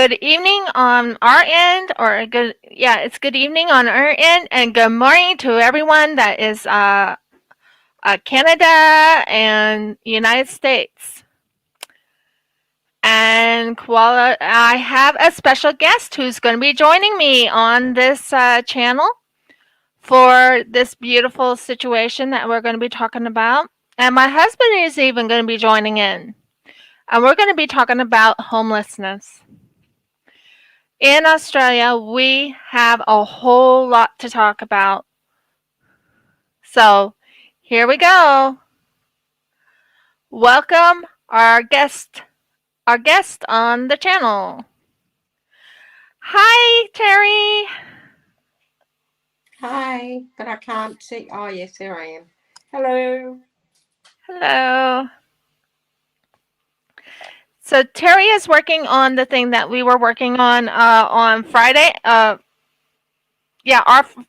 good evening on our end, or it's good evening on our end, and good morning to everyone that is Canada and United States. And Koala, I have a special guest who's going to be joining me on this channel for this beautiful situation that we're going to be talking about. And my husband is even going to be joining in. And we're going to be talking about homelessness. In Australia, we have a whole lot to talk about. So, here we go. Welcome our guest on the channel. Hi, Terry. Hi, but I can't see. Oh, yes, there I am. Hello. Hello. So Terry is working on the thing that we were working on Friday. Yeah,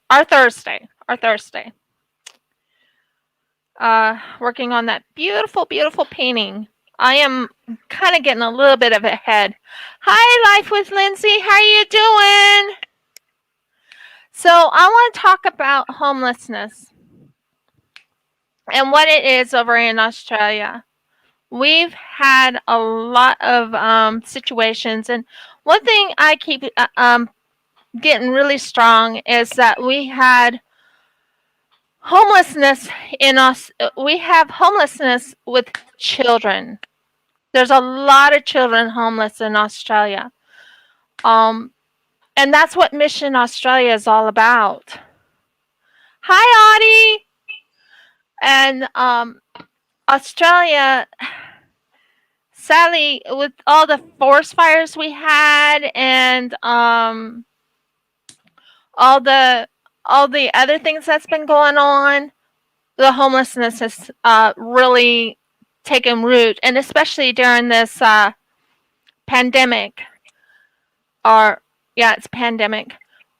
our Thursday. Our Thursday. Working on that beautiful, beautiful painting. I am kind of getting a little bit of ahead. Hi, Life with Lindsay. How are you doing? So I want to talk about homelessness and what it is over in Australia. We've had a lot of situations, and one thing I keep getting really strong is that we had homelessness in us. We have homelessness with children. There's a lot of children homeless in Australia. And that's what Mission Australia is all about. Hi, Audie! And Australia, sadly, with all the forest fires we had and all the other things that's been going on, the homelessness has really taken root, and especially during this pandemic. It's pandemic.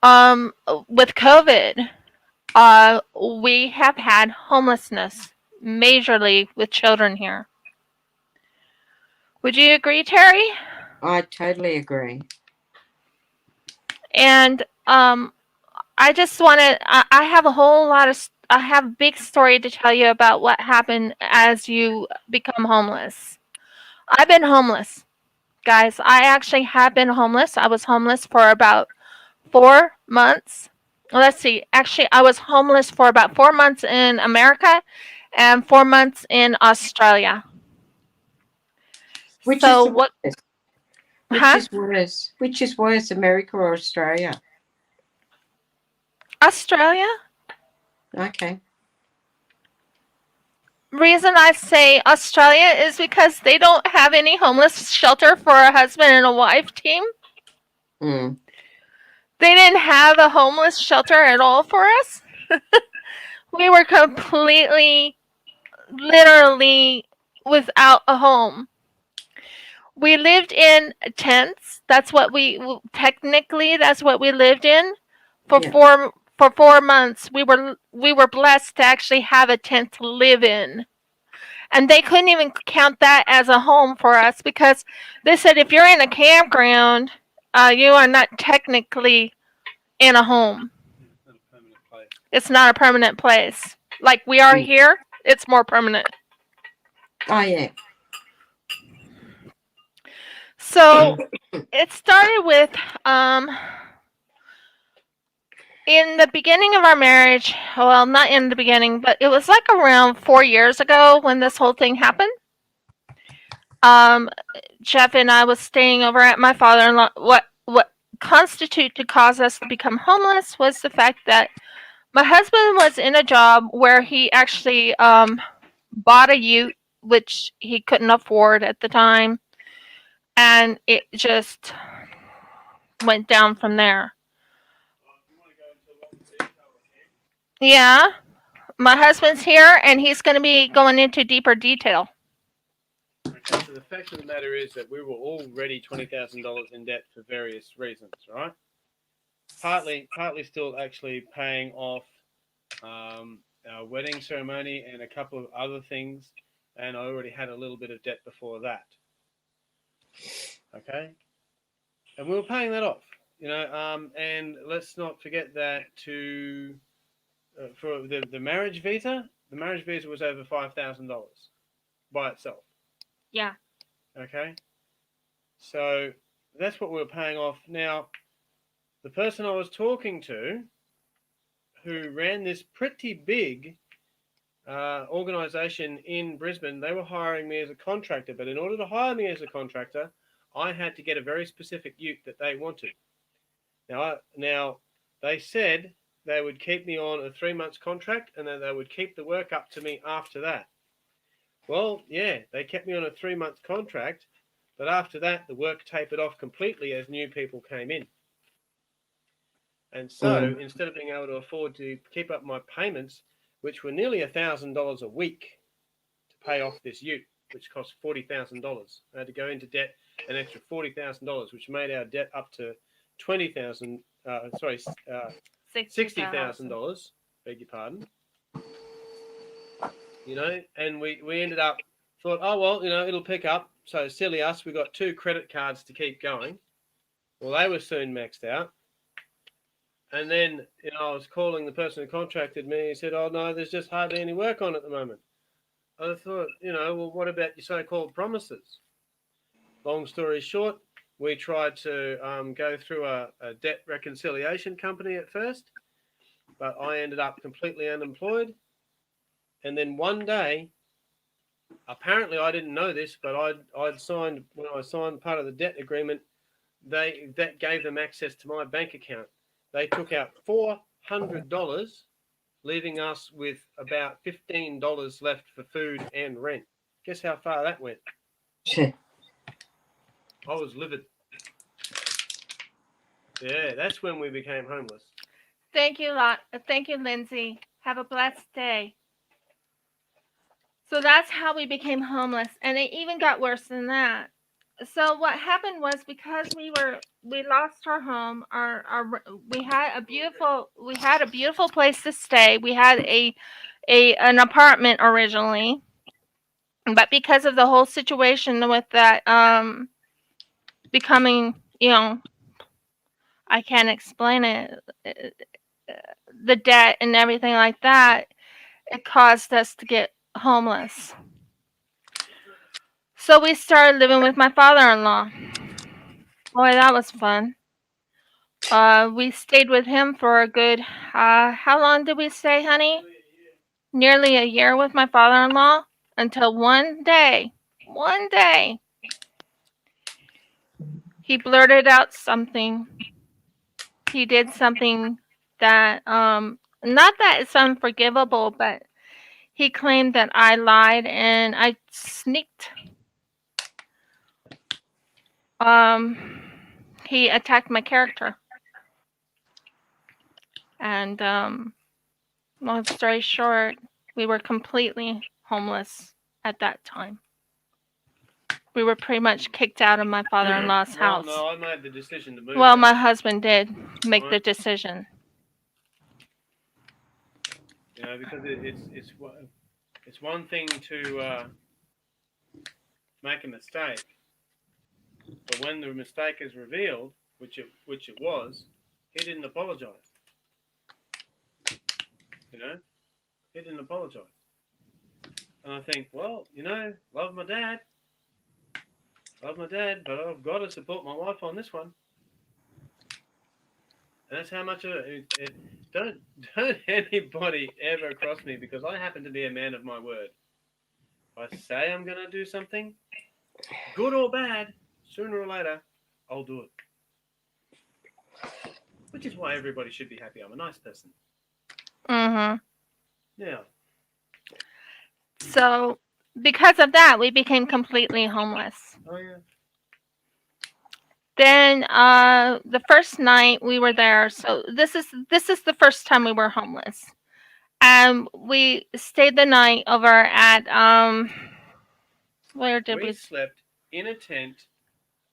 With COVID, we have had homelessness majorly with children here. Would you agree, Terry? I totally agree. And I just want to. I have a whole lot of. I have a big story to tell you about what happened as you become homeless. I've been homeless, guys. I actually have been homeless. I was homeless for about 4 months. Let's see. Actually, I was homeless for about 4 months in America and 4 months in Australia. Which So is the what? worst? Which Huh? is worse? Which is worse, America or Australia? Australia? Okay. Reason I say Australia is because they don't have any homeless shelter for a husband and a wife team. Mm. They didn't have a homeless shelter at all for us. We were completely, literally without a home. We lived in tents. That's what we lived in for Yeah. 4 months. We were blessed to actually have a tent to live in. And they couldn't even count that as a home for us because they said if you're in a campground, you are not technically in a home. It's not a permanent place. Like we are Mm. here, it's more permanent. Oh, yeah. So it started with in the beginning of our marriage. Well, not in the beginning, but it was like around 4 years ago when this whole thing happened. Jeff and I was staying over at my father-in-law. What constituted to cause us to become homeless was the fact that my husband was in a job where he actually bought a ute, which he couldn't afford at the time, and it just went down from there. Yeah, my husband's here, and he's going to be going into deeper detail. Okay, so the fact of the matter is that we were already $20,000 in debt for various reasons, right? Partly still actually paying off our wedding ceremony and a couple of other things, and I already had a little bit of debt before that. Okay, and we were paying that off, and let's not forget that for the marriage visa, was over $5,000 by itself. Yeah. Okay, so that's what we were paying off. Now, the person I was talking to, who ran this pretty big organization in Brisbane, they were hiring me as a contractor. But in order to hire me as a contractor, I had to get a very specific ute that they wanted. Now they said they would keep me on a 3-month contract, and then they would keep the work up to me after that. Well, yeah, they kept me on a 3-month contract, but after that, the work tapered off completely as new people came in. And so instead of being able to afford to keep up my payments, which were nearly $1,000 a week to pay off this ute, which cost $40,000, I had to go into debt an extra $40,000, which made our debt up to $60,000. Beg your pardon. And we ended up thought, oh well, it'll pick up. So silly us, we got 2 credit cards to keep going. Well, they were soon maxed out. And then, I was calling the person who contracted me. He said, oh, no, there's just hardly any work on at the moment. I thought, well, what about your so-called promises? Long story short, we tried to go through a debt reconciliation company at first, but I ended up completely unemployed. And then one day, apparently I didn't know this, but I'd signed, when I signed part of the debt agreement, that gave them access to my bank account. They took out $400, leaving us with about $15 left for food and rent. Guess how far that went? I was livid. Yeah, that's when we became homeless. Thank you, Lindsay. Have a blessed day. So that's how we became homeless, and it even got worse than that. So what happened was, because we lost our home, we had a beautiful place to stay. We had an apartment originally, but because of the whole situation with that becoming, I can't explain it, the debt and everything like that, it caused us to get homeless. So we started living with my father-in-law. Boy, that was fun. We stayed with him for a good, how long did we stay, honey? Nearly a year with my father-in-law, until one day, he blurted out something. He did something that, not that it's unforgivable, but he claimed that I lied and I sneaked. He attacked my character. And long story short, we were completely homeless at that time. We were pretty much kicked out of my father-in-law's house. No, I made the decision to move. Well, my husband did make the decision. Because it's one thing to make a mistake, but when the mistake is revealed, which it was, he didn't apologize. He didn't apologize. And I think, well, love my dad, but I've got to support my wife on this one. And that's how much of it. Don't anybody ever cross me, because I happen to be a man of my word. If I say I'm going to do something, good or bad, sooner or later, I'll do it. Which is why everybody should be happy I'm a nice person. Mm-hmm. Yeah. So, because of that, we became completely homeless. Oh, yeah. Then the first night we were there, so this is the first time we were homeless. We stayed the night over at where did we slept in a tent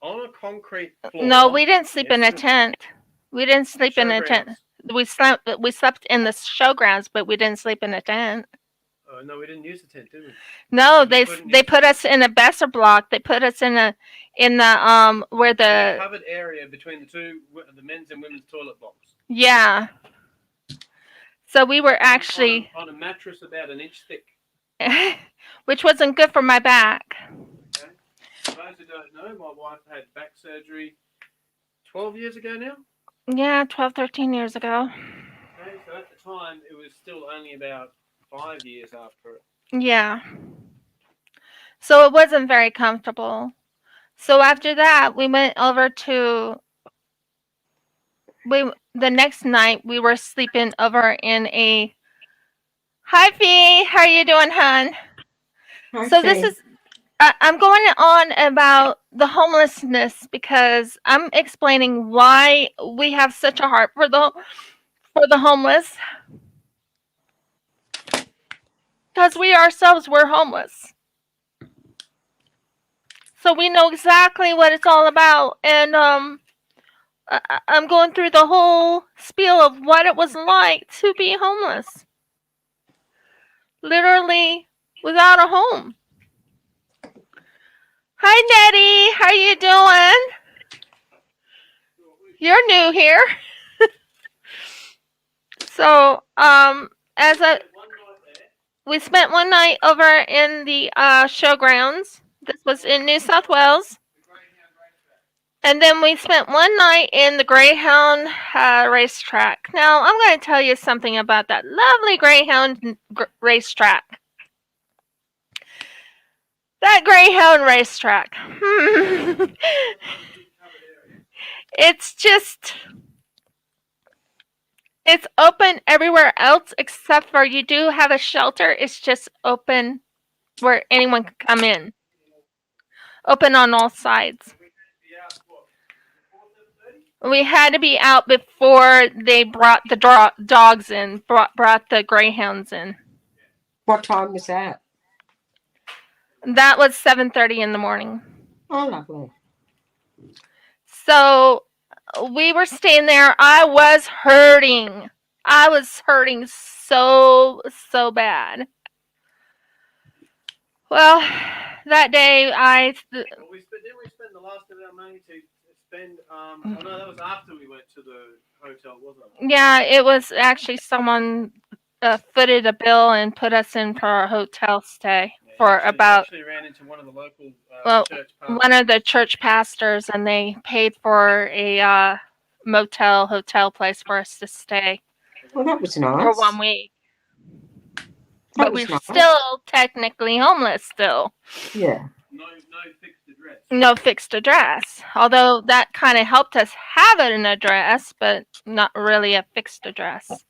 on a concrete floor. No, we didn't sleep in a tent. We didn't sleep in a tent. We slept in the showgrounds, but we didn't sleep in a tent. Oh, no, we didn't use the tent, did we? No, We couldn't they use put us in a Besser block. They put us in the where in a the covered area between the men's and women's toilet box. yeah. So we were actually, on a mattress about an inch thick. which wasn't good for my back. Okay. For those who don't know, my wife had back surgery 12 years ago now. Yeah, 12, 13 years ago. Okay, so at the time it was still only about 5 years after it. Yeah. So it wasn't very comfortable. So after that, we went over to the next night we were sleeping over in a Hi Fee, how are you doing, hon? So this is I'm going on about the homelessness because I'm explaining why we have such a heart for the homeless. Because we ourselves were homeless. So we know exactly what it's all about. And I'm going through the whole spiel of what it was like to be homeless. Literally without a home. Hi Nettie, how you doing? You're new here. So, as we spent one night over in the showgrounds. This was in New South Wales. And then we spent one night in the Greyhound racetrack. Now, I'm going to tell you something about that lovely Greyhound racetrack. That Greyhound racetrack. It's just... It's open everywhere else except for you do have a shelter. It's just open where anyone can come in. Open on all sides. We had to be out before they brought the dogs in, brought the greyhounds in. What time was that? That was 7:30 in the morning. Oh, lovely. So we were staying there. I was hurting. I was hurting so bad. Well, that day didn't we spend the last of our money to spend? Oh no, that was after we went to the hotel, wasn't it? Yeah, it was actually someone footed a bill and put us in for a hotel stay for about. Actually ran into one of the local church pastors. One of the church pastors, and they paid for a hotel place for us to stay. Well, that was nice. For 1 week. But we're still technically homeless still. Yeah. No fixed address. No fixed address. Although that kind of helped us have an address, but not really a fixed address.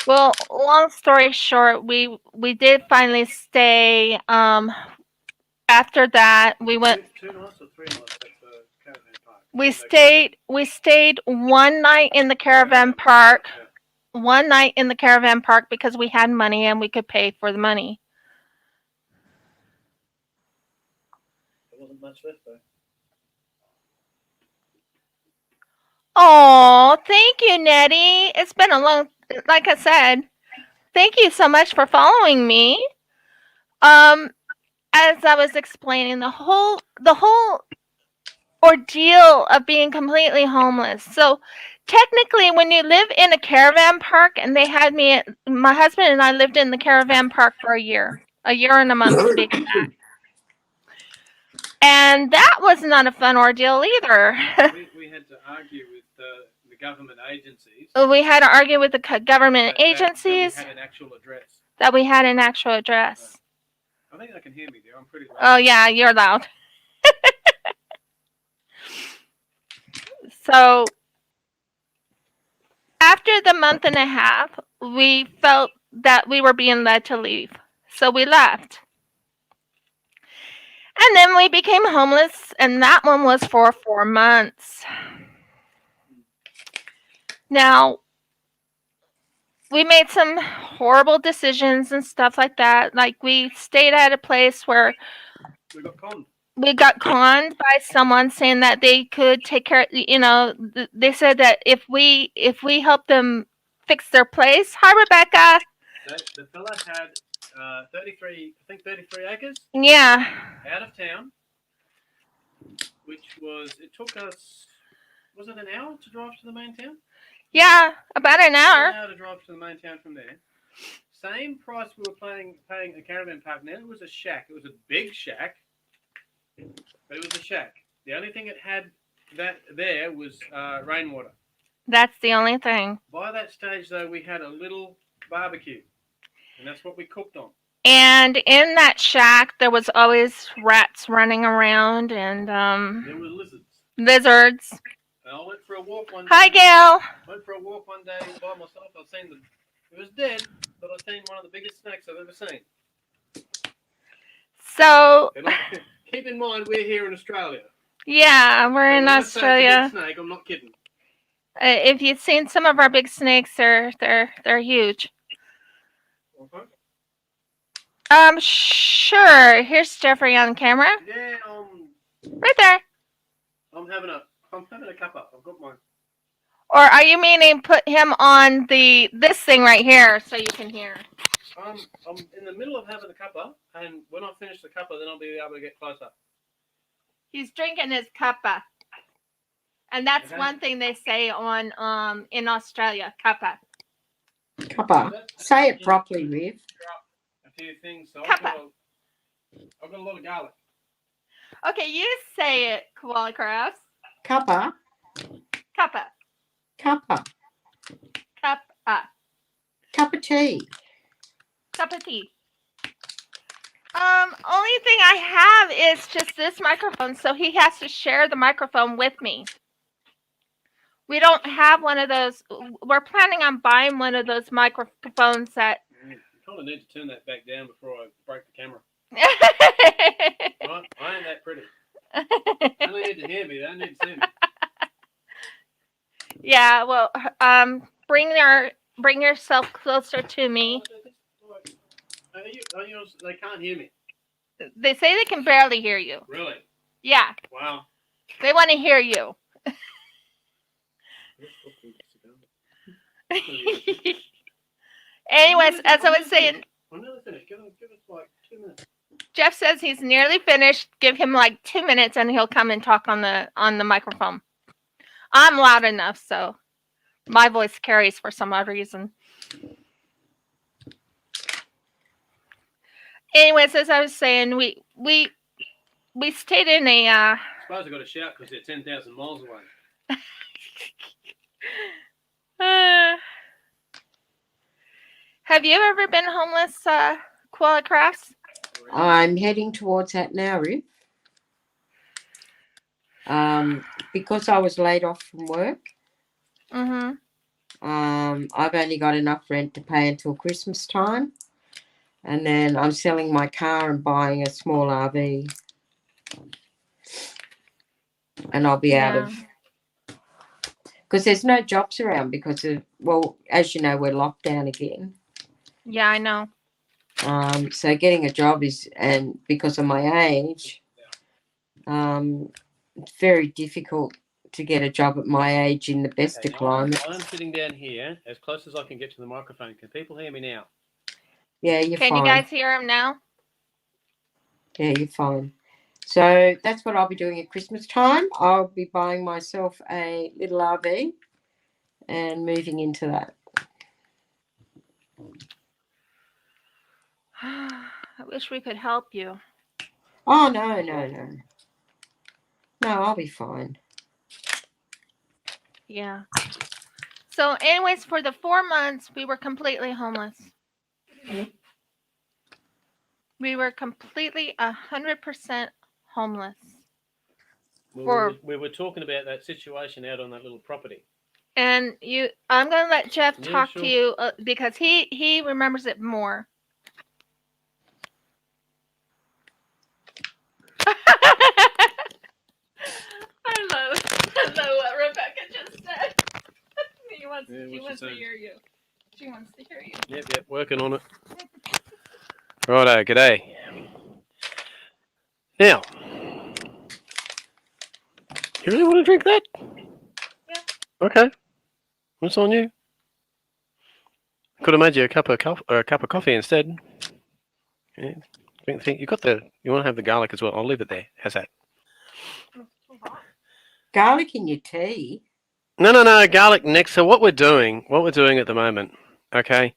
Well, long story short, we did finally stay. After that, we went. 2 nights or 3 nights at the caravan park? We stayed one night in the caravan park. Yeah. One night in the caravan park because we had money and we could pay for the money. There wasn't much left though. Oh, thank you, Nettie. It's been a long, like I said, thank you so much for following me. As I was explaining, the whole ordeal of being completely homeless. So technically, when you live in a caravan park, and they had me, my husband and I lived in the caravan park for a year and a month to be exact. And that was not a fun ordeal either. we had to argue with the government agencies. We had to argue with the government agencies that we had an actual address. That we had an actual address. I think they can hear me there. I'm pretty loud. Oh yeah, you're loud. So after the month and a half, we felt that we were being led to leave. So we left. And then we became homeless, and that one was for 4 months. Now, we made some horrible decisions and stuff like that. Like, we stayed at a place where we got conned. We got conned by someone saying that they could take care. They said that if we helped them fix their place. Hi, Rebecca. The fella had 33 acres Yeah. out of town, which it took us, was it an hour to drive to the main town? Yeah, about an An hour. hour to drive to the main town from there. Same price we were paying a caravan park. Now it was a shack. It was a big shack, but it was a shack. The only thing it had there was rainwater. That's the only thing. By that stage, though, we had a little barbecue, and that's what we cooked on. And in that shack, there was always rats running around and There were lizards. lizards. And I went for a walk one day. Hi, Gail. Went for a walk one day by myself. I seen it was dead, but I seen one of the biggest snakes I've ever seen. So, And keep in mind, we're here in Australia. yeah, we're in When I say it's a Australia. big snake, I'm not kidding. If you've seen some of our big snakes, they're huge. Okay. Sure. Here's Jeffrey on camera. Yeah, Right there. I'm having a cuppa. I've got mine. Or are you meaning put him on this thing right here so you can hear? I'm in the middle of having a cuppa, and when I finish the cuppa, then I'll be able to get closer. He's drinking his cuppa. And that's Okay. one thing they say on in Australia, cuppa. Cuppa. Say it properly, Riv. A few things. So Cuppa. I've got a lot of garlic. Okay, you say it, Koala Crafts. Cuppa. Cuppa. Cuppa. Cuppa. Cup of tea. Cup of tea. Only thing I have is just this microphone, so he has to share the microphone with me. We don't have one of those. We're planning on buying one of those microphones that. You kind of need to turn that back down before I break the camera. Right? I ain't that pretty. They only need to hear me. They don't need to see me. Yeah, well, bring yourself closer to me. They can't hear me. They say they can barely hear you. Really? Yeah, Wow. they want to hear you. Anyways, as I was saying, I'm nearly finished. Give us like 2 minutes. Jeff says he's nearly finished. Give him like 2 minutes, and he'll come and talk on the microphone. I'm loud enough, so my voice carries for some odd reason. Anyways, as I was saying, we stayed in a. I suppose I got to shout because they're 10,000 miles away. Have you ever been homeless, Koala Crafts? I'm heading towards that now, Riv. Because I was laid off from work. Mm-hmm. I've only got enough rent to pay until Christmas time. And then I'm selling my car and buying a small RV. And I'll be out of... Because there's no jobs around because of... Well, as you know, we're locked down again. Yeah, I know. So getting a job is... And because of my age, it's very difficult to get a job at my age in the best of climates. I'm sitting down here as close as I can get to the microphone. Can people hear me now? Yeah, you're fine. Can you guys hear him now? Yeah, you're fine. So that's what I'll be doing at Christmas time. I'll be buying myself a little RV and moving into that. I wish we could help you. Oh, no. No, I'll be fine. Yeah. So anyways, for the 4 months, we were completely homeless. We were completely 100% homeless. Well, we were talking about that situation out on that little property. And I'm going to let Jeff talk sure. to you because he remembers it more. I love what Rebecca just said. She wants to hear you. She wants to hear you. Yep, working on it. Righto, g'day. Now, you really want to drink that? Yeah. Okay. What's on you? Could have made you a cup of coffee instead. Yeah. You want to have the garlic as well? I'll leave it there. How's that? Garlic in your tea? No, garlic next. So what we're doing at the moment, okay?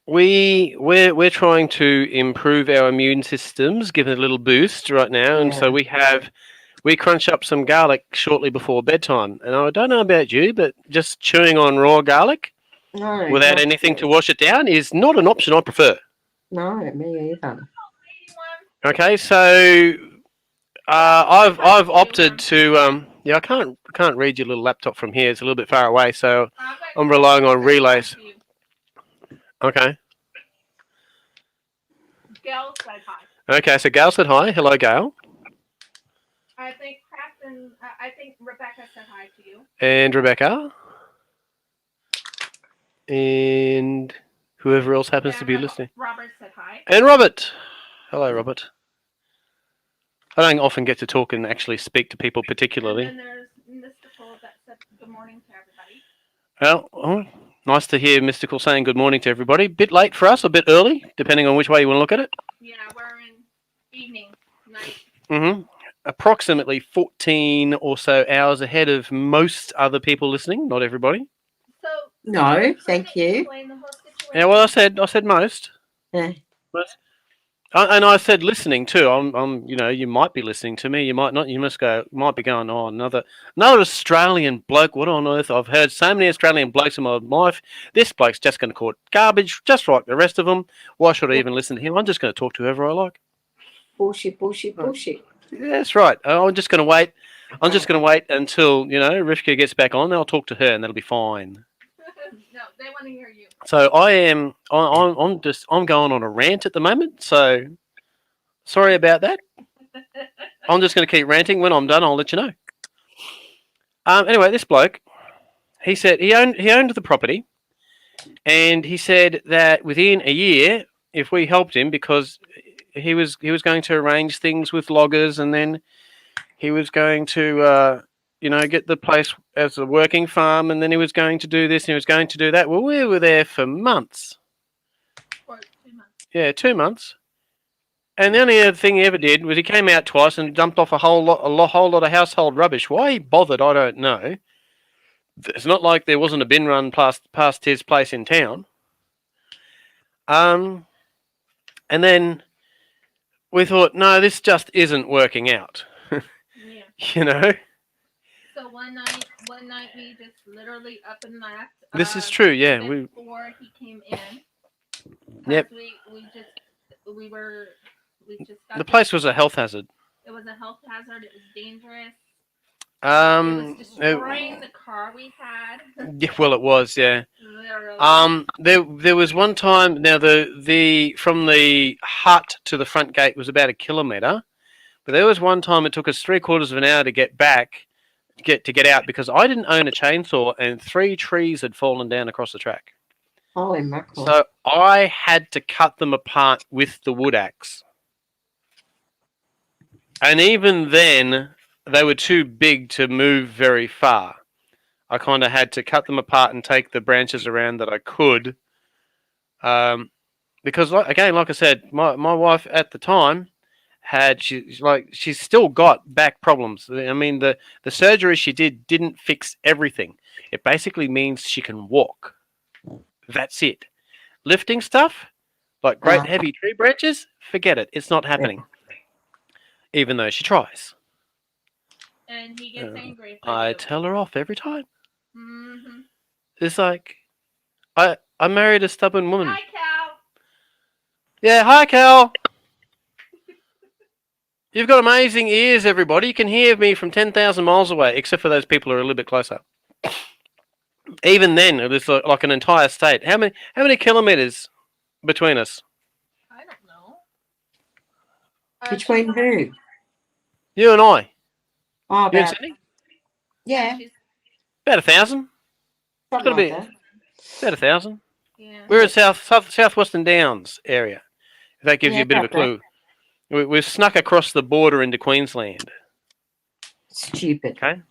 We're trying to improve our immune systems, give it a little boost right now, and so we crunch up some garlic shortly before bedtime. And I don't know about you, but just chewing on raw garlic without anything to wash it down is not an option I prefer. No, me either. Okay, so I've opted to I can't read your little laptop from here. It's a little bit far away, so I'm relying on relays. Okay. Gail said hi. Okay, so Gail said hi. Hello, Gail. I think Rebecca said hi to you. And Rebecca. And whoever else happens to be listening. Robert said hi. And Robert. Hello, Robert. I don't often get to talk and actually speak to people particularly. And then there's Mystical that said good morning to everybody. Well, nice to hear Mystical saying good morning to everybody. Bit late for us, a bit early, depending on which way you want to look at it. Yeah, we're in evening, night. Mm-hmm. Approximately 14 or so hours ahead of most other people listening, not everybody. So no, thank you. Yeah, well, I said most. Yeah. And I said listening too. I'm you might be listening to me. You might not. You might be going, oh, another Australian bloke. What on earth? I've heard so many Australian blokes in my life. This bloke's just going to call it garbage, just like the rest of them. Why should I even listen to him? I'm just going to talk to whoever I like. Bullshit. Yeah, that's right. I'm just going to wait. I'm just going to wait until Rivka gets back on. Then I'll talk to her, and that'll be fine. No, they want to hear you. So I'm going on a rant at the moment. So sorry about that. I'm just going to keep ranting. When I'm done, I'll let you know. Anyway, this bloke, he said he owned the property, and he said that within a year, if we helped him, because he was going to arrange things with loggers, and then he was going to get the place as a working farm, and then he was going to do this and he was going to do that. Well, we were there for months. For 2 months. Yeah, 2 months. And the only other thing he ever did was he came out twice and dumped off a whole lot of household rubbish. Why he bothered, I don't know. It's not like there wasn't a bin run past his place in town. And then we thought, no, this just isn't working out. Yeah. So one night we just literally up and left. This is true, yeah. Before he came in. Yep. We just got the place was a health hazard. It was a health hazard. It was dangerous. It was destroying the car we had. Yeah, well, it was, yeah. Literally. There was one time. Now the from the hut to the front gate was about 1 kilometre, but there was one time it took us 3/4 of an hour to get out because I didn't own a chainsaw and 3 trees had fallen down across the track. Holy mackerel! So I had to cut them apart with the wood axe, and even then, they were too big to move very far. I kind of had to cut them apart and take the branches around that I could. Because, like I said, my wife at the time she's still got back problems. I mean, the surgery she didn't fix everything. It basically means she can walk. That's it. Lifting stuff, like great heavy tree branches, forget it. It's not happening. Even though she tries. And he gets angry. I tell her off every time. Mm-hmm. It's like, I married a stubborn woman. Hi, Cal. Yeah, hi, Cal. You've got amazing ears, everybody. You can hear me from 10,000 miles away, except for those people who are a little bit closer. Even then, it was like an entire state. How many kilometres between us? I don't know. Between who? You and I. Oh, You in Sydney? Yeah. About 1,000. It's got to be About 1,000. Yeah. We're in Southwestern Downs area. If that gives you a bit of a clue. We've snuck across the border into Queensland. Stupid. Okay.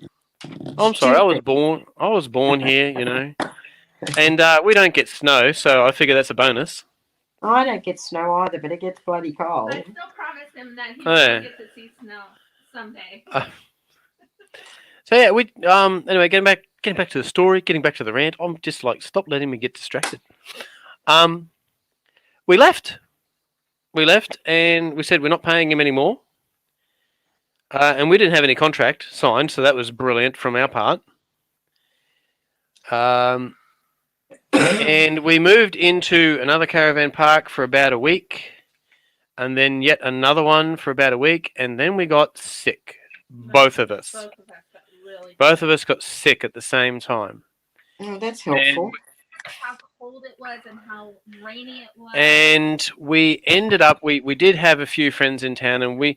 I'm sorry. I was born here. And we don't get snow, so I figure that's a bonus. I don't get snow either, but it gets bloody cold. I still promise him that he Oh, will yeah. get to see snow someday. So yeah, we anyway, getting back to the story, getting back to the rant. I'm just like, stop letting me get distracted. We left, and we said we're not paying him anymore. And we didn't have any contract signed, so that was brilliant from our part. And we moved into another caravan park for about a week, and then yet another one for about a week, and then we got sick. Both of us. Both of us got really Both of us got sick at the same time. Oh, that's helpful. how cold it was and how rainy it was. And we ended up, we did have a few friends in town, and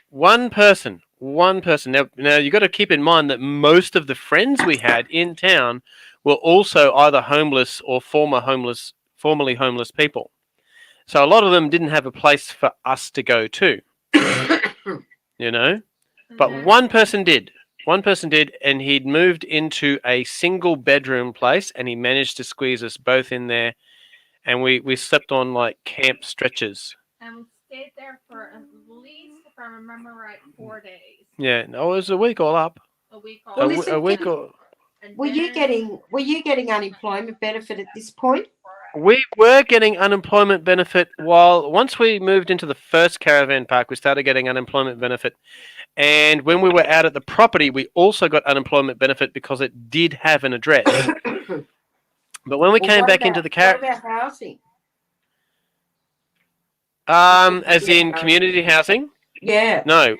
one person. Now you got to keep in mind that most of the friends we had in town were also either homeless or formerly homeless people. So a lot of them didn't have a place for us to go to, you know. But one person did. One person did, and he'd moved into a single bedroom place, and he managed to squeeze us both in there, and we slept on like camp stretchers. And we stayed there for at least, if I remember right, 4 days. Yeah, no, it was a week all up. A week all Well, up. listen, A week or And Were you getting unemployment benefit at this point? we were getting unemployment benefit once we moved into the first caravan park, we started getting unemployment benefit. And when we were out at the property, we also got unemployment benefit because it did have an address. But when we came back into the What about housing? as in community housing? Yeah. No.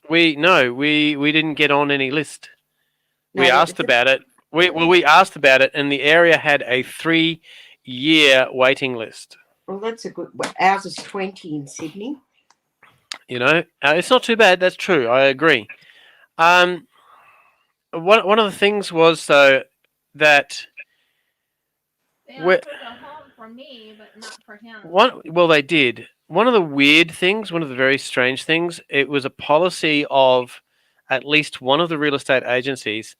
We didn't get on any list. No, We asked about it. We asked about it, and the area had a 3-year waiting list. Well, that's a good. Ours is 20 in Sydney. You know, it's not too bad. That's true. I agree. One of the things was though that They offered a home for me, but not for him. well, they did. One of the weird things, one of the very strange things, it was a policy of at least one of the real estate agencies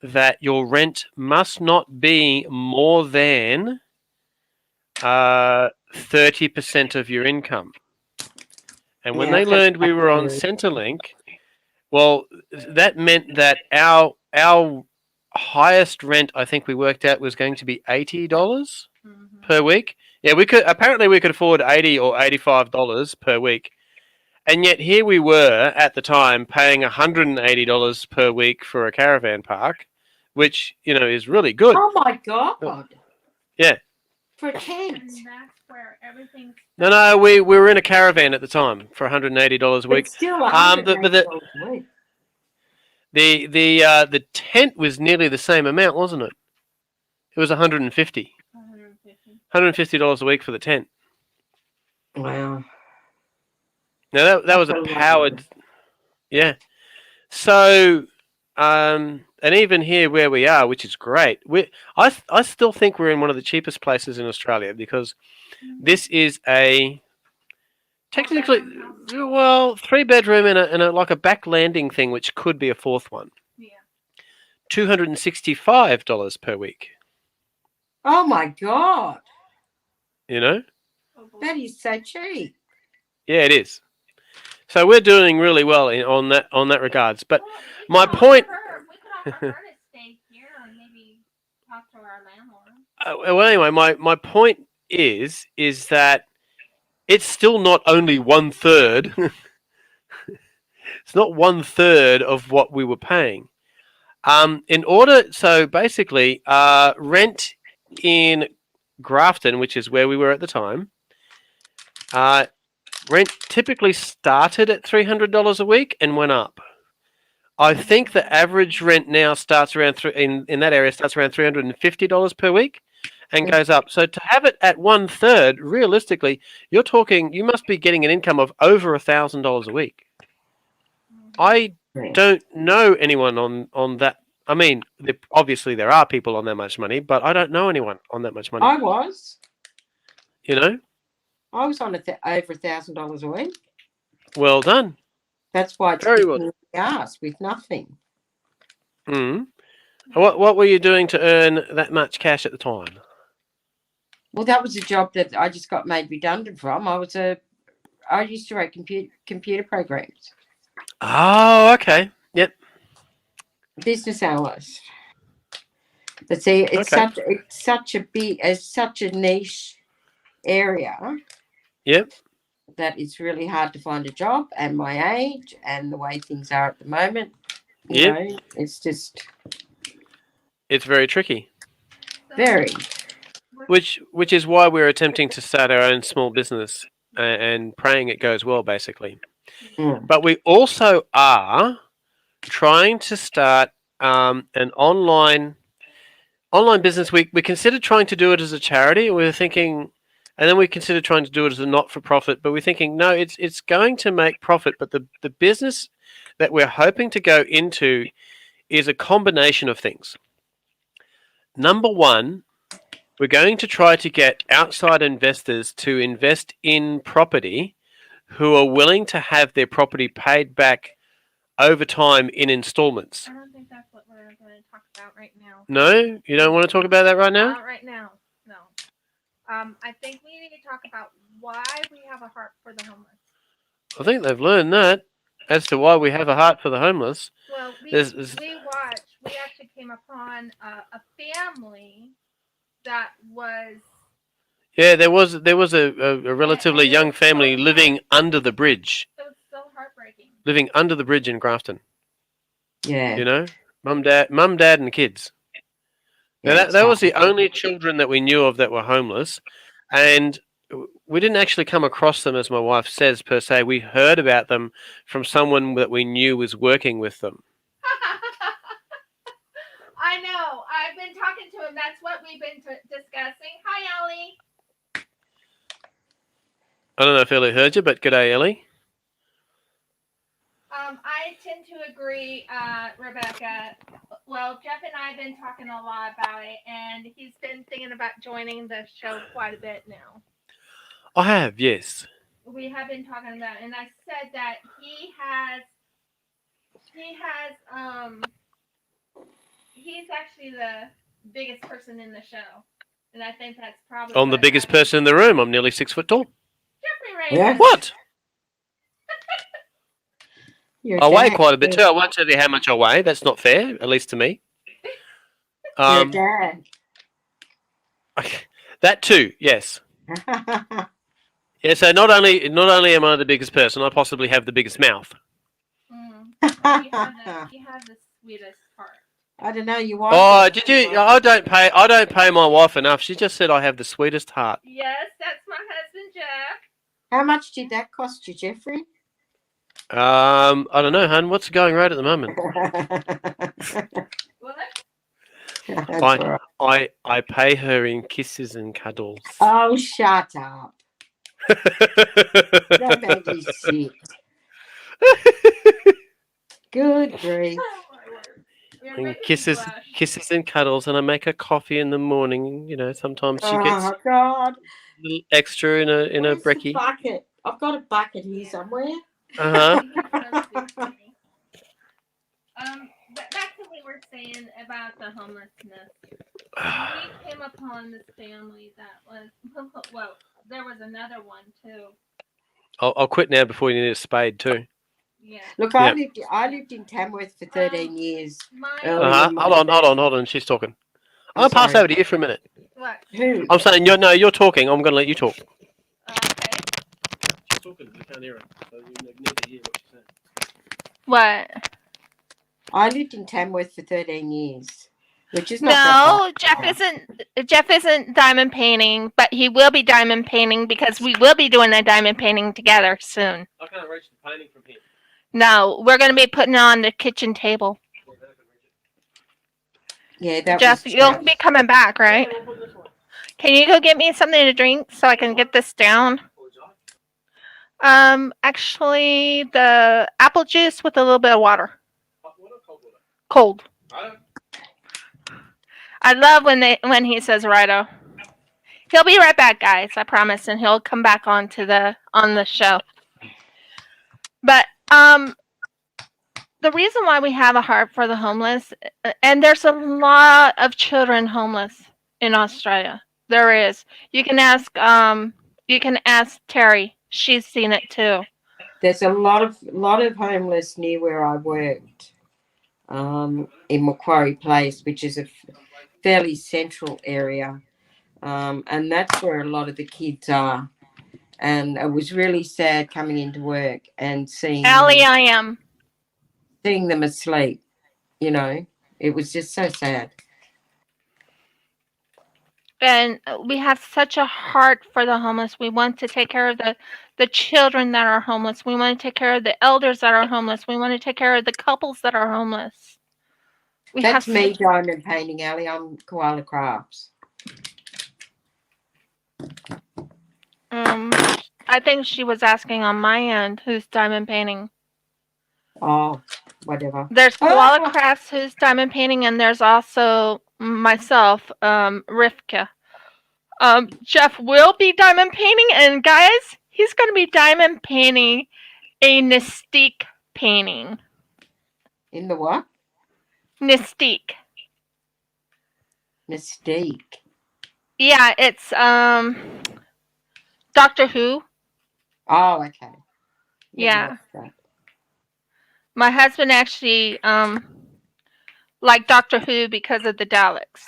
that your rent must not be more than 30% of your income. And when they learned we were on Centrelink, well, that meant that our highest rent, I think we worked out, was going to be $80 per week. Yeah, we could afford $80 or $85 per week. And yet here we were at the time paying $180 per week for a caravan park, which, you know, is really good. Oh my God. Yeah. For a tent. And that's where everything. No, we were in a caravan at the time for $180 a week. It's still $180 a week. The tent was nearly the same amount, wasn't it? It was $150 a week for the tent. Wow. Now that was a powered, yeah. So, and even here where we are, which is great, I still think we're in one of the cheapest places in Australia because this is a technically 3-bedroom and a like a back landing thing, which could be a fourth one. Yeah. $265 per week. Oh my God. You know? That is so cheap. Yeah, it is. So we're doing really well on that regards. But my point. We could offer her to stay here and maybe talk to our landlord. Well, anyway, my point is that it's still not only 1/3. It's not 1/3 of what we were paying. So basically, rent in Grafton, which is where we were at the time, rent typically started at $300 a week and went up. I think the average rent now starts around in that area starts around $350 per week and goes up. So to have it at 1/3, realistically, you must be getting an income of over $1,000 a week. I don't know anyone on that. I mean, obviously there are people on that much money, but I don't know anyone on that much money. I was. You know? I was on over $1,000 a week. Well done. That's why it's Very kicking the ass with nothing. What were you doing to earn that much cash at the time? Well, that was a job that I just got made redundant from. I used to write computer programs. Oh, okay. Yep. Business analyst. But see, it's Okay. such a niche area. Yep. That it's really hard to find a job, and my age and the way things are at the moment, you Yep. know, it's just It's very tricky. very. Which is why we're attempting to start our own small business and praying it goes well, basically. Mm. But we also are trying to start an online business. We considered trying to do it as a charity. We were thinking, and then we considered trying to do it as a not-for-profit. But we're thinking, no, it's going to make profit. But the business that we're hoping to go into is a combination of things. Number one, we're going to try to get outside investors to invest in property who are willing to have their property paid back over time in installments. I don't think that's what we're going to talk about right now. No? You don't want to talk about that right now? Not right now. No. I think we need to talk about why we have a heart for the homeless. I think they've learned that as to why we have a heart for the homeless. Well, we actually came upon a family that was. Yeah, there was a relatively young family living under the bridge. It was so heartbreaking. Living under the bridge in Grafton. Yeah. You know? Mum, dad, and kids. Now, Yeah, that was the only children that we knew of that were homeless. And we didn't actually come across them, as my wife says, per se. We heard about them from someone that we knew was working with them. I know. I've been talking to him. That's what we've been discussing. Hi, Ellie. I don't know if Ellie heard you, but g'day, Ellie. I tend to agree, Rebecca. Well, Jeff and I have been talking a lot about it, and he's been thinking about joining the show quite a bit now. I have, yes. We have been talking about it, and I said that he's actually the biggest person in the show, and I think that's probably. I'm the biggest person in the room. I'm nearly 6 foot tall. Jeffrey Ray. Yeah. What? You're I weigh dad. quite a bit too. I won't tell you how much I weigh. That's not fair, at least to me. You're dad. That too, yes. Yeah. So not only am I the biggest person, I possibly have the biggest mouth. You have the sweetest heart. I don't know. You Oh, want? did you? I don't pay my wife enough. She just said I have the sweetest heart. Yes, that's my husband, Jeff. How much did that cost you, Jeffrey? I don't know, hun. What's the going rate at the moment? What? I pay her in kisses and cuddles. Oh, shut up! That made me sick. Good grief! And kisses and cuddles, and I make her coffee in the morning. You know, sometimes she gets Oh God! a little extra in a Where's the brekkie. bucket? I've got a bucket here somewhere. Back to what we were saying about the homelessness. We came upon this family that was well. There was another one too. I'll quit now before you need a spade too. Yeah. Look, I lived in Tamworth for 13 years. Hold on. She's talking. I'll pass over to you for a minute. What? Who? I'm saying you're talking. I'm going to let you talk. Okay. She's talking. We can't hear her, so you need to hear what she's saying. What? I lived in Tamworth for 13 years, which is not that Jeff isn't diamond painting, but he will be diamond painting because we will be doing a diamond painting together soon. I can't reach the painting from here. No, we're going to be putting it on the kitchen table. Yeah, that Jeff, was you'll be coming back, right? Can you go get me something to drink so I can get this down? Actually, the apple juice with a little bit of water. Cold. I love when he says righto. He'll be right back, guys. I promise, and he'll come back on the show. But the reason why we have a heart for the homeless, and there's a lot of children homeless in Australia. There is. You can ask Terry. She's seen it too. There's a lot of homeless near where I worked, in Macquarie Place, which is a fairly central area, and that's where a lot of the kids are. And it was really sad coming into work and Allie, I am. seeing them asleep. You know, it was just so sad. And we have such a heart for the homeless. We want to take care of the children that are homeless. We want to take care of the elders that are homeless. We want to take care of the couples that are homeless. We That's have me diamond painting, Ali. I'm Koala Crafts. I think she was asking on my end who's diamond painting. Oh, whatever. There's Koala Crafts who's diamond painting, and there's also myself, Rivka. Jeff will be diamond painting, and guys, he's going to be diamond painting a Mystique painting. In the what? Mystique. Mystique. Yeah, it's Doctor Who. Oh, okay. Yeah. My husband actually liked Doctor Who because of the Daleks.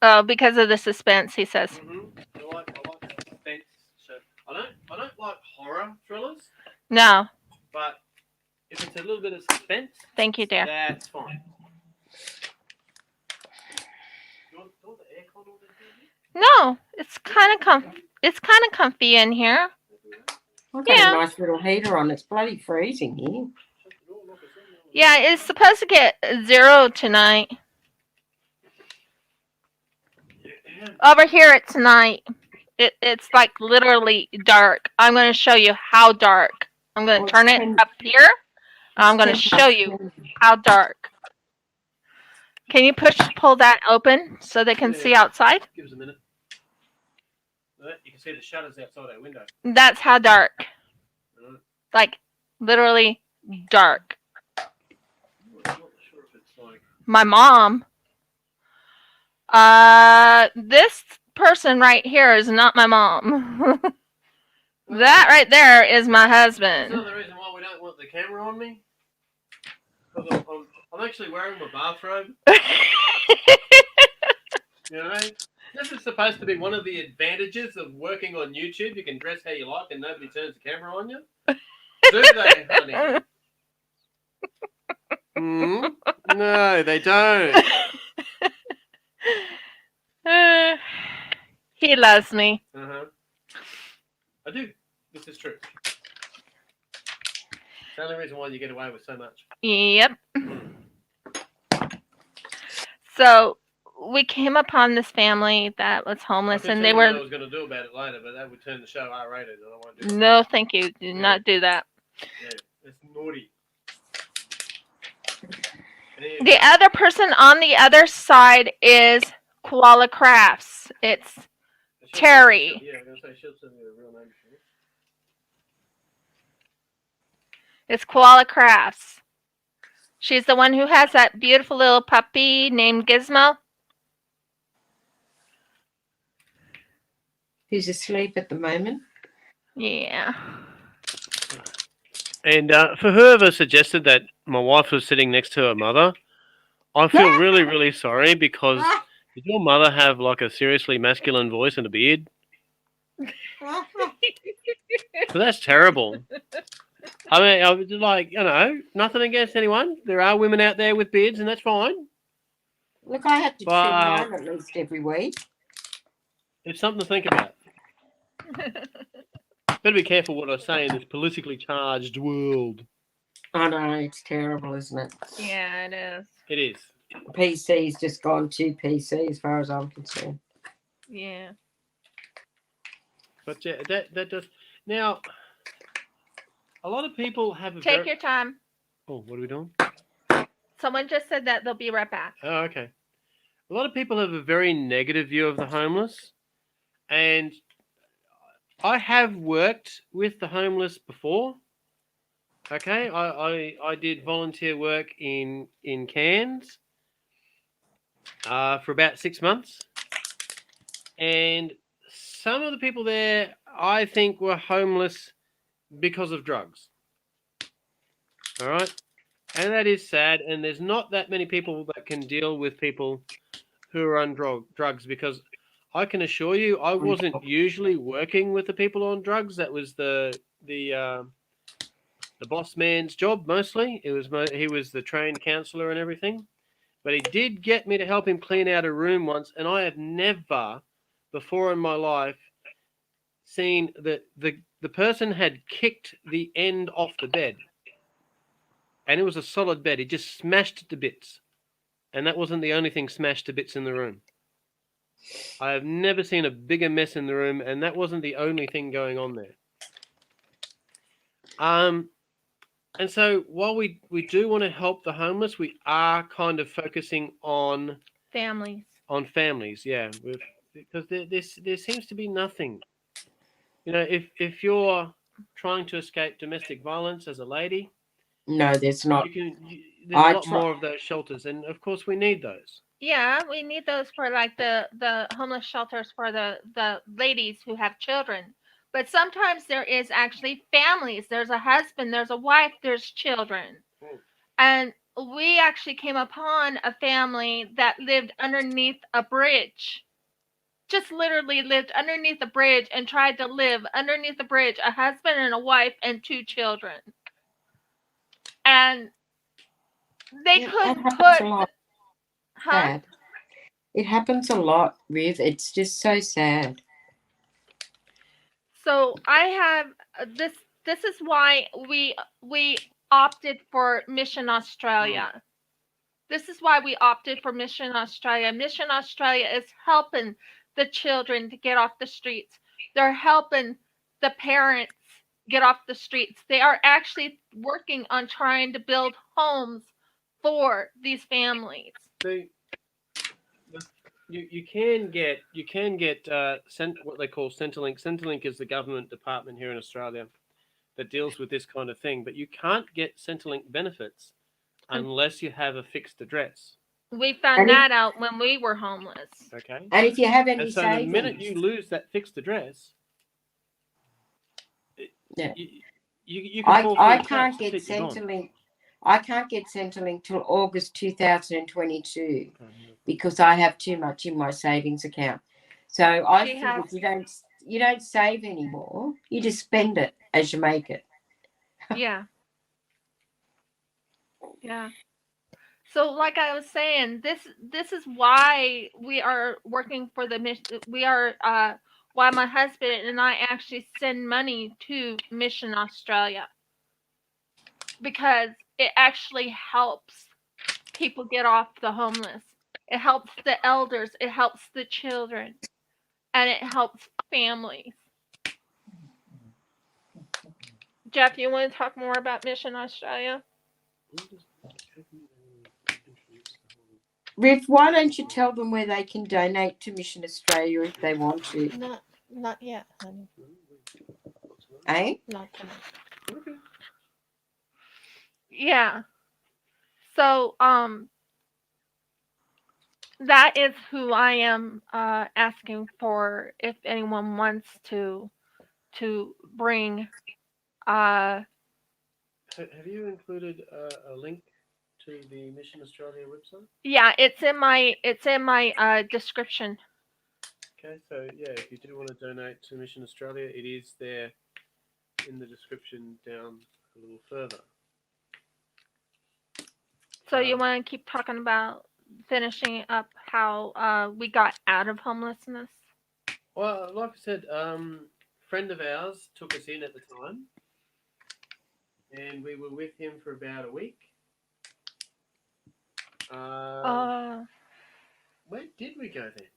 Oh, because of the suspense, he says. I like suspense. So I don't like horror thrillers. No. But if it's a little bit of suspense, thank you, dear. That's fine. Do you want the aircon on there? No, it's kind of comfy in here. I've got a nice little heater on. It's bloody freezing here. Yeah, it's supposed to get 0 tonight. Over here it's night. It's like literally dark. I'm going to show you how dark. I'm going to turn it up here. I'm going to show you how dark. Can you pull that open so they can see outside? Give us a minute. You can see the shutters outside our window. That's how dark. Like, literally dark. I'm not sure if it's like... My mom. This person right here is not my mom. That right there is my husband. That's another reason why we don't want the camera on me. Because I'm actually wearing my bathrobe. You know, this is supposed to be one of the advantages of working on YouTube. You can dress how you like and nobody turns the camera on you. Do they, honey? No, they don't. He loves me. I do. This is true. The only reason why you get away with so much. Yep. So we came upon this family that was homeless, and they were. I was going to do about it later, but that would turn the show R-rated, and I won't do that. No, thank you. Do not do that. Yeah, it's naughty. The other person on the other side is Koala Crafts. It's Terry. Yeah, I'm going to say she'll send me a real name. It's Koala Crafts. She's the one who has that beautiful little puppy named Gizmo. Who's asleep at the moment? Yeah. And for whoever suggested that my wife was sitting next to her mother, I feel really, really sorry because did your mother have like a seriously masculine voice and a beard? So that's terrible. I mean, I was like, you know, nothing against anyone. There are women out there with beards, and that's fine. Look, I have to trim mine at least every week. It's something to think about. Better be careful what I say in this politically charged world. I know, it's terrible, isn't it? Yeah, it is. It is. PC's just gone too PC as far as I'm concerned. Yeah. But yeah, that does. Now, a lot of people have a Take your time. Oh, what are we doing? Someone just said that they'll be right back. Oh, okay. A lot of people have a very negative view of the homeless. And I have worked with the homeless before. Okay, I did volunteer work in Cairns for about 6 months, and some of the people there I think were homeless because of drugs. All right, and that is sad. And there's not that many people that can deal with people who are on drugs, because I can assure you, I wasn't usually working with the people on drugs. That was the boss man's job mostly. He was the trained counselor and everything. But he did get me to help him clean out a room once, and I have never before in my life seen that the person had kicked the end off the bed, and it was a solid bed. He just smashed it to bits, and that wasn't the only thing smashed to bits in the room. I have never seen a bigger mess in the room, and that wasn't the only thing going on there. And so while we do want to help the homeless, we are kind of focusing on Families. families, yeah, because there seems to be nothing. You know, if you're trying to escape domestic violence as a lady, No, there's not. there's a I lot try. more of those shelters, and of course we need those. Yeah, we need those for like the homeless shelters for the ladies who have children. But sometimes there is actually families. There's a husband, there's a wife, there's children. Mm. And we actually came upon a family that lived underneath a bridge. Just literally lived underneath a bridge and tried to live underneath the bridge, a husband and a wife and 2 children. And they It couldn't happens put a lot. huh? Sad. It happens a lot, Riv. It's just so sad. So I have this. This is why we opted for Mission Australia. This is why we opted for Mission Australia. Mission Australia is helping the children to get off the streets. They're helping the parents get off the streets. They are actually working on trying to build homes for these families. You can get what they call Centrelink. Centrelink is the government department here in Australia that deals with this kind of thing, but you can't get Centrelink benefits unless you have a fixed address. We found And if, that out when we were homeless. Okay. and if you have any And so the minute savings, you lose that fixed address, yeah. you can fall I through the can't cracks. get You're gone. Centrelink. I can't get Centrelink till August 2022 because I have too much in my savings account. So I She figured has you don't save anymore. You just spend it as you make it. yeah. Yeah. So like I was saying, this is why we are working for the mission. We are why my husband and I actually send money to Mission Australia, because it actually helps people get off the homeless. It helps the elders, it helps the children, and it helps families. Jeff, you want to talk more about Mission Australia? Riff, why don't you tell them where they can donate to Mission Australia if they want to? Not yet, honey. Eh? Not tonight. Yeah. So, that is who I am asking for if anyone wants to bring. Have you included a link to the Mission Australia website? Yeah, it's in my description. Okay, so yeah, if you do want to donate to Mission Australia, it is there in the description down a little further. So you want to keep talking about finishing up how we got out of homelessness? Well, like I said, friend of ours took us in at the time, and we were with him for about a week. Where did we go then?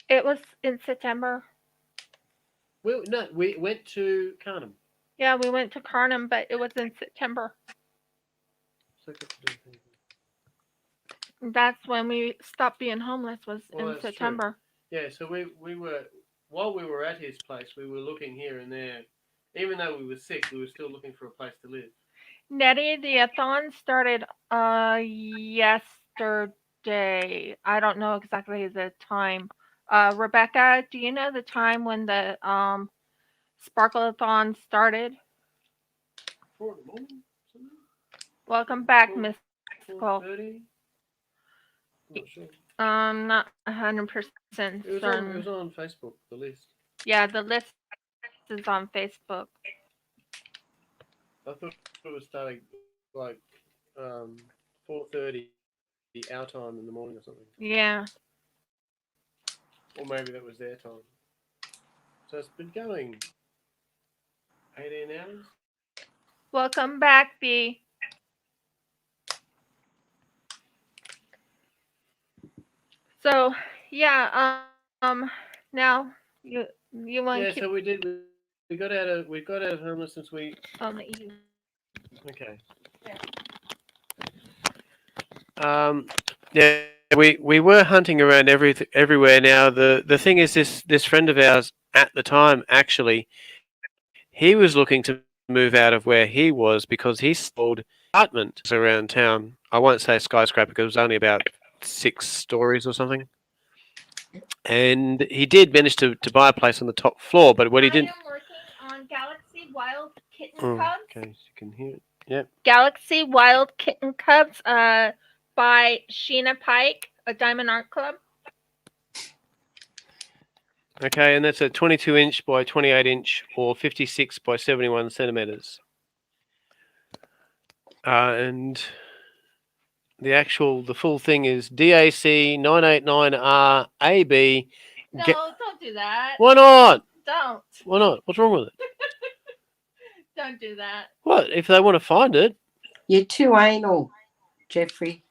It was in September. We went to Carnham. Yeah, we went to Carnham, but it was in September. That's when we stopped being homeless, was in September. True. Yeah, so we were, while we were at his place, we were looking here and there Even though we were sick, we were still looking for a place to live. Nettie, the Thon started yesterday. I don't know exactly the time. Rebecca, do you know the time when the Sparkle-a-thon started? 4 in the morning, something? Welcome back, 4, Miss Cole. 4:30? Not sure. Not 100% It was certain. on Facebook, the list. Yeah, the list is on Facebook. I thought it was starting like 4:30 our time in the morning or something. Yeah. Or maybe that was their time. So it's been going 18 hours. Welcome back, B. So, yeah, now you want to Yeah, keep so we did. We got out of homelessness. on the E. Okay. Yeah. Yeah, we were hunting around everywhere. Now the thing is, this friend of ours at the time, actually, he was looking to move out of where he was because he sold apartments around town. I won't say skyscraper because it was only about 6 stories or something. And he did manage to buy a place on the top floor, but what he didn't. I am working on Galaxy Wild Kitten Oh, Cubs. okay, you can hear it. Yep. Galaxy Wild Kitten Cubs by Sheena Pike, a Diamond Art Club. Okay, and that's a 22-inch by 28-inch or 56 by 71 centimeters. And the full thing is DAC 989RAB. No, don't do that. Why not? Don't. Why not? What's wrong with it? Don't do that. What? If they want to find it. You're too anal, Jeffrey.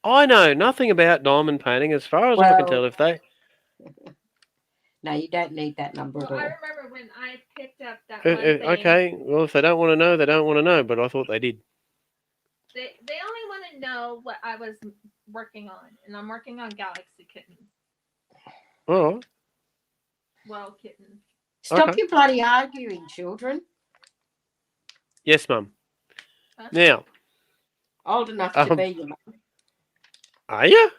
I know nothing about diamond painting as far as I can tell. If they. No, you don't need that number Well, at all. I remember when I picked up that one thing. Okay, well, if they don't want to know, they don't want to know, but I thought they did. They only want to know what I was working on, and I'm working on Galaxy Kittens. All right. Well, kittens. Stop your bloody arguing, children. Yes, Mum. Huh? Now. Old enough to be your mum. Are you?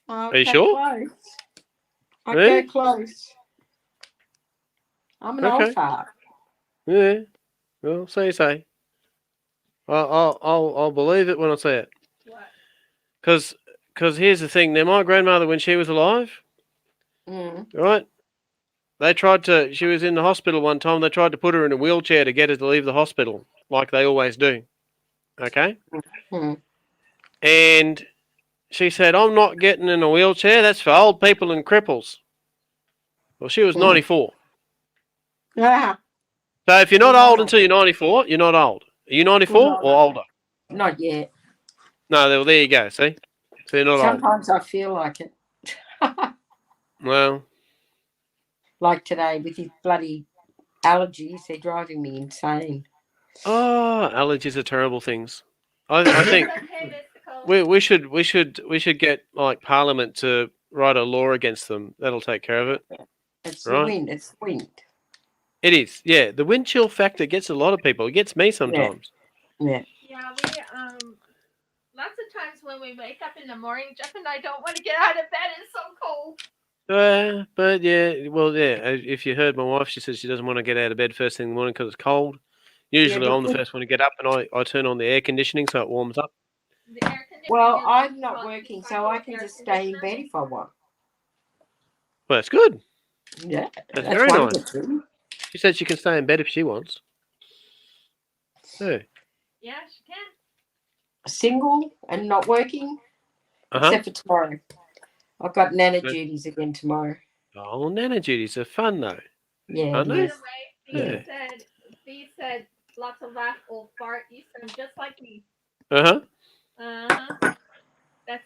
Oh, are you sure? Close. I Really? go close. I'm an old fart. Yeah. Well, so you say. I'll believe it when I see it. What? Because here's the thing. Now, my grandmother, when she was alive, right? She was in the hospital one time. They tried to put her in a wheelchair to get her to leave the hospital, like they always do. Okay? And she said, I'm not getting in a wheelchair. That's for old people and cripples. Well, she was 94. Yeah. So if you're not old until you're 94, you're not old. Are you 94 or older? Not yet. No, there you go. See? So you're not Sometimes I feel like it. old. Well. Like today with his bloody allergies, they're driving me insane. Oh, allergies are terrible things. I think we should get like Parliament to write a law against them. That'll take care of it. It's the wind. It's the wind. It is. Yeah, the wind chill factor gets a lot of people. It gets me sometimes. Yeah. Yeah, we lots of times when we wake up in the morning, Jeff and I don't want to get out of bed. It's so cold. But yeah, well, yeah. If you heard my wife, she says she doesn't want to get out of bed first thing in the morning because it's cold. Usually, I'm the first one to get up, and I turn on the air conditioning so it warms up. Well, I'm not working, so I can just stay in bed if I want. Well, that's good. Yeah, that's very nice. She said she can stay in bed if she wants. Yeah, she can. Single and not working, except for tomorrow. I've got Nana duties again tomorrow. Oh, Nana duties are fun though. Yeah. Aren't they? B said, lots of laugh, old fart. You sound just like me. That's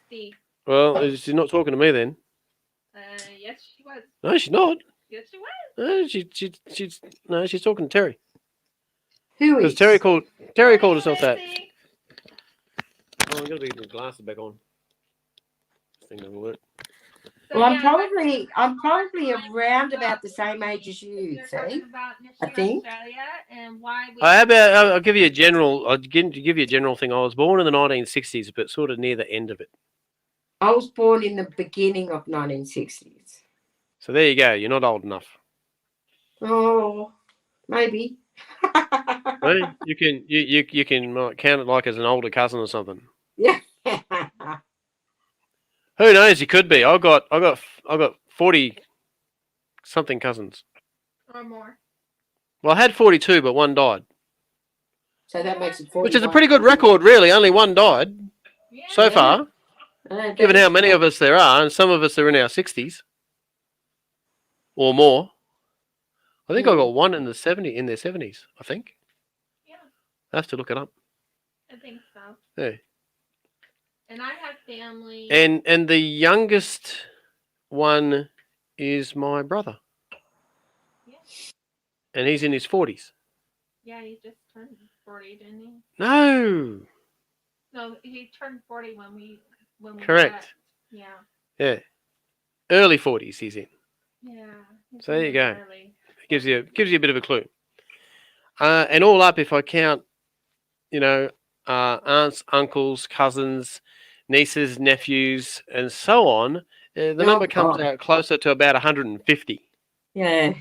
D. Well, she's not talking to me then. Yes, she was. No, she's not. Yes, she was. No, she's talking to Terry. Who is? Terry called herself that. Oh, I'm gonna leave my glasses back on. This thing doesn't work. Well, I'm probably around about the same age as you, see? I think. Australia and why we How about I'll give you a general. I'll give you a general thing. I was born in the 1960s, but sort of near the end of it. I was born in the beginning of 1960s. So there you go. You're not old enough. Oh, maybe. Right? You can count it like as an older cousin or something. Yeah. Who knows? You could be. I got 40 something cousins. or more. Well, I had 42, but one died, So that makes it 41. which is a pretty good record, really. Only one died Yeah. so far, given how many of us there are, and some of us are in our 60s or more. I think I got one in their 70s. I think. Yeah, I have to look it up. I think so. Yeah. And I have family. And the youngest one is my brother. Yeah. And he's in his 40s. Yeah, he just turned 40, didn't he? No. No, he turned 40 when we Correct. met. Yeah. Yeah. Early 40s he's in. Yeah. So there you go. Early. It gives you a bit of a clue. And all up, if I count, aunts, uncles, cousins, nieces, nephews, and so on, the number comes out closer to about 150. Yeah.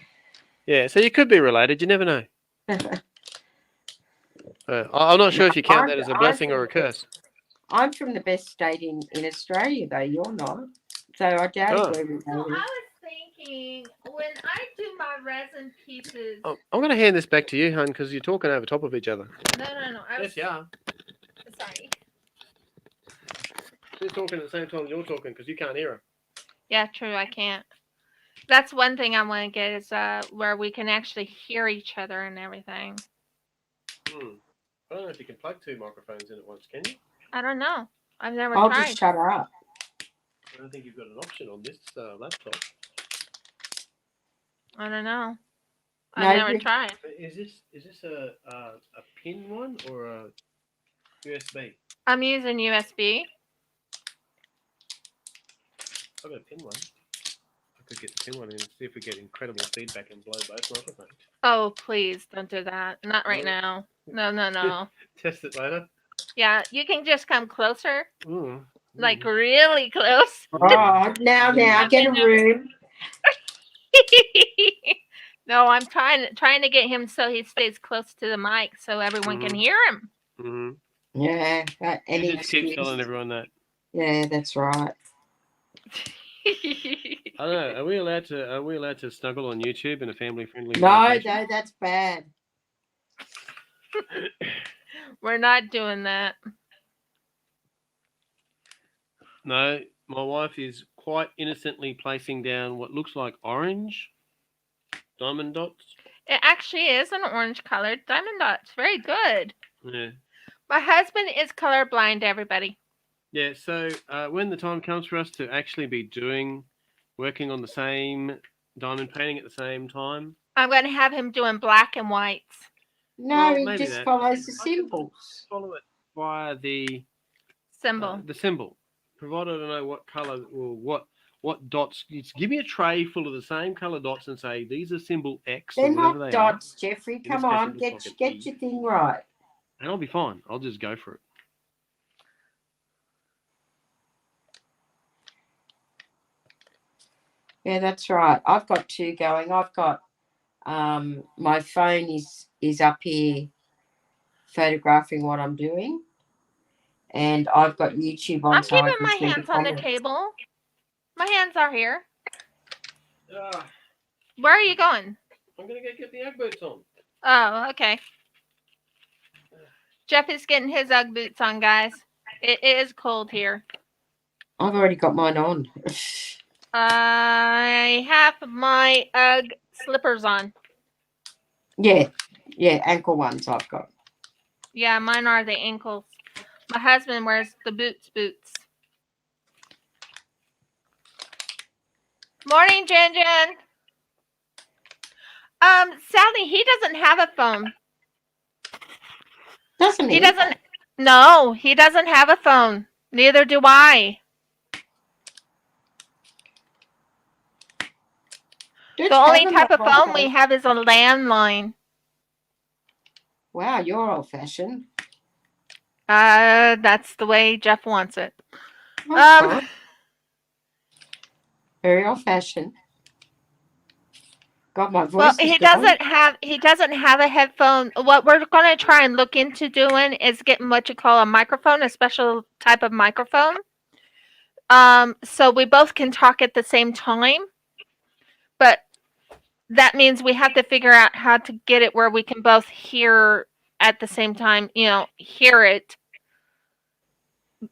Yeah, so you could be related. You never know. I'm not sure if you count that as a blessing or a curse. I'm from the best state in Australia, though. You're not. So I doubt where we're So I going. was thinking, when I do my resin pieces. I'm going to hand this back to you, hon, because you're talking over top of each other. No. Yes, you are. Sorry. She's talking at the same time you're talking because you can't hear her. Yeah, true. I can't. That's one thing I want to get is where we can actually hear each other and everything. I don't know if you can plug two microphones in at once, can you? I don't know. I've never I'll tried. just shut her up. I don't think you've got an option on this laptop. I don't know. I've never you- tried. Is this a pin one or a USB? I'm using USB. I've got a pin one. I could get the pin one and see if we get incredible feedback and blow both microphones. Oh, please don't do that. Not right now. No. Test it later. Yeah, you can just come closer, Mm. like really close. Oh, now, get a room. No, I'm trying to get him so he stays close to the mic so everyone can hear him. Mm-hmm. Yeah. You just keep telling everyone that. Yeah, that's right. I don't know. Are we allowed to snuggle on YouTube in a family-friendly? No, that's bad. We're not doing that. No, my wife is quite innocently placing down what looks like orange diamond dots. It actually is an orange colored diamond dots. Very good. Yeah. My husband is colorblind, everybody. Yeah, so when the time comes for us to actually be working on the same diamond painting at the same time. I'm going to have him doing black and whites. No, Well, he just follows the symbols. Follow it via the Symbol. the symbol. Provided I know what color or what dots. Give me a tray full of the same color dots and say these are symbol X. They're or whatever not they dots, are. Jeffrey. In this Come case, on, it looks like get an E. your thing right. And I'll be fine. I'll just go for it. Yeah, that's right. I've got two going. I've got my phone is up here photographing what I'm doing. And I've got YouTube on. I'm keeping my hands on the table. My hands are here. Where are you going? I'm going to go get the Ugg boots on. Oh, okay. Jeff is getting his Ugg boots on, guys. It is cold here. I've already got mine on. I have my Ugg slippers on. Yeah, ankle ones I've got. Yeah, mine are the ankles. My husband wears the boots. Morning, Jen. Sadly, he doesn't have a phone. Doesn't he? He doesn't. No, he doesn't have a phone. Neither do I. Let's The only have a type of mobile phone we have is a landline. Wow, you're old-fashioned. That's the way Jeff wants it. That's fine. Very old-fashioned. God, my voice Well, is he gone. doesn't have a headphone. What we're going to try and look into doing is getting what you call a microphone, a special type of microphone. So we both can talk at the same time, but that means we have to figure out how to get it where we can both hear at the same time, hear it.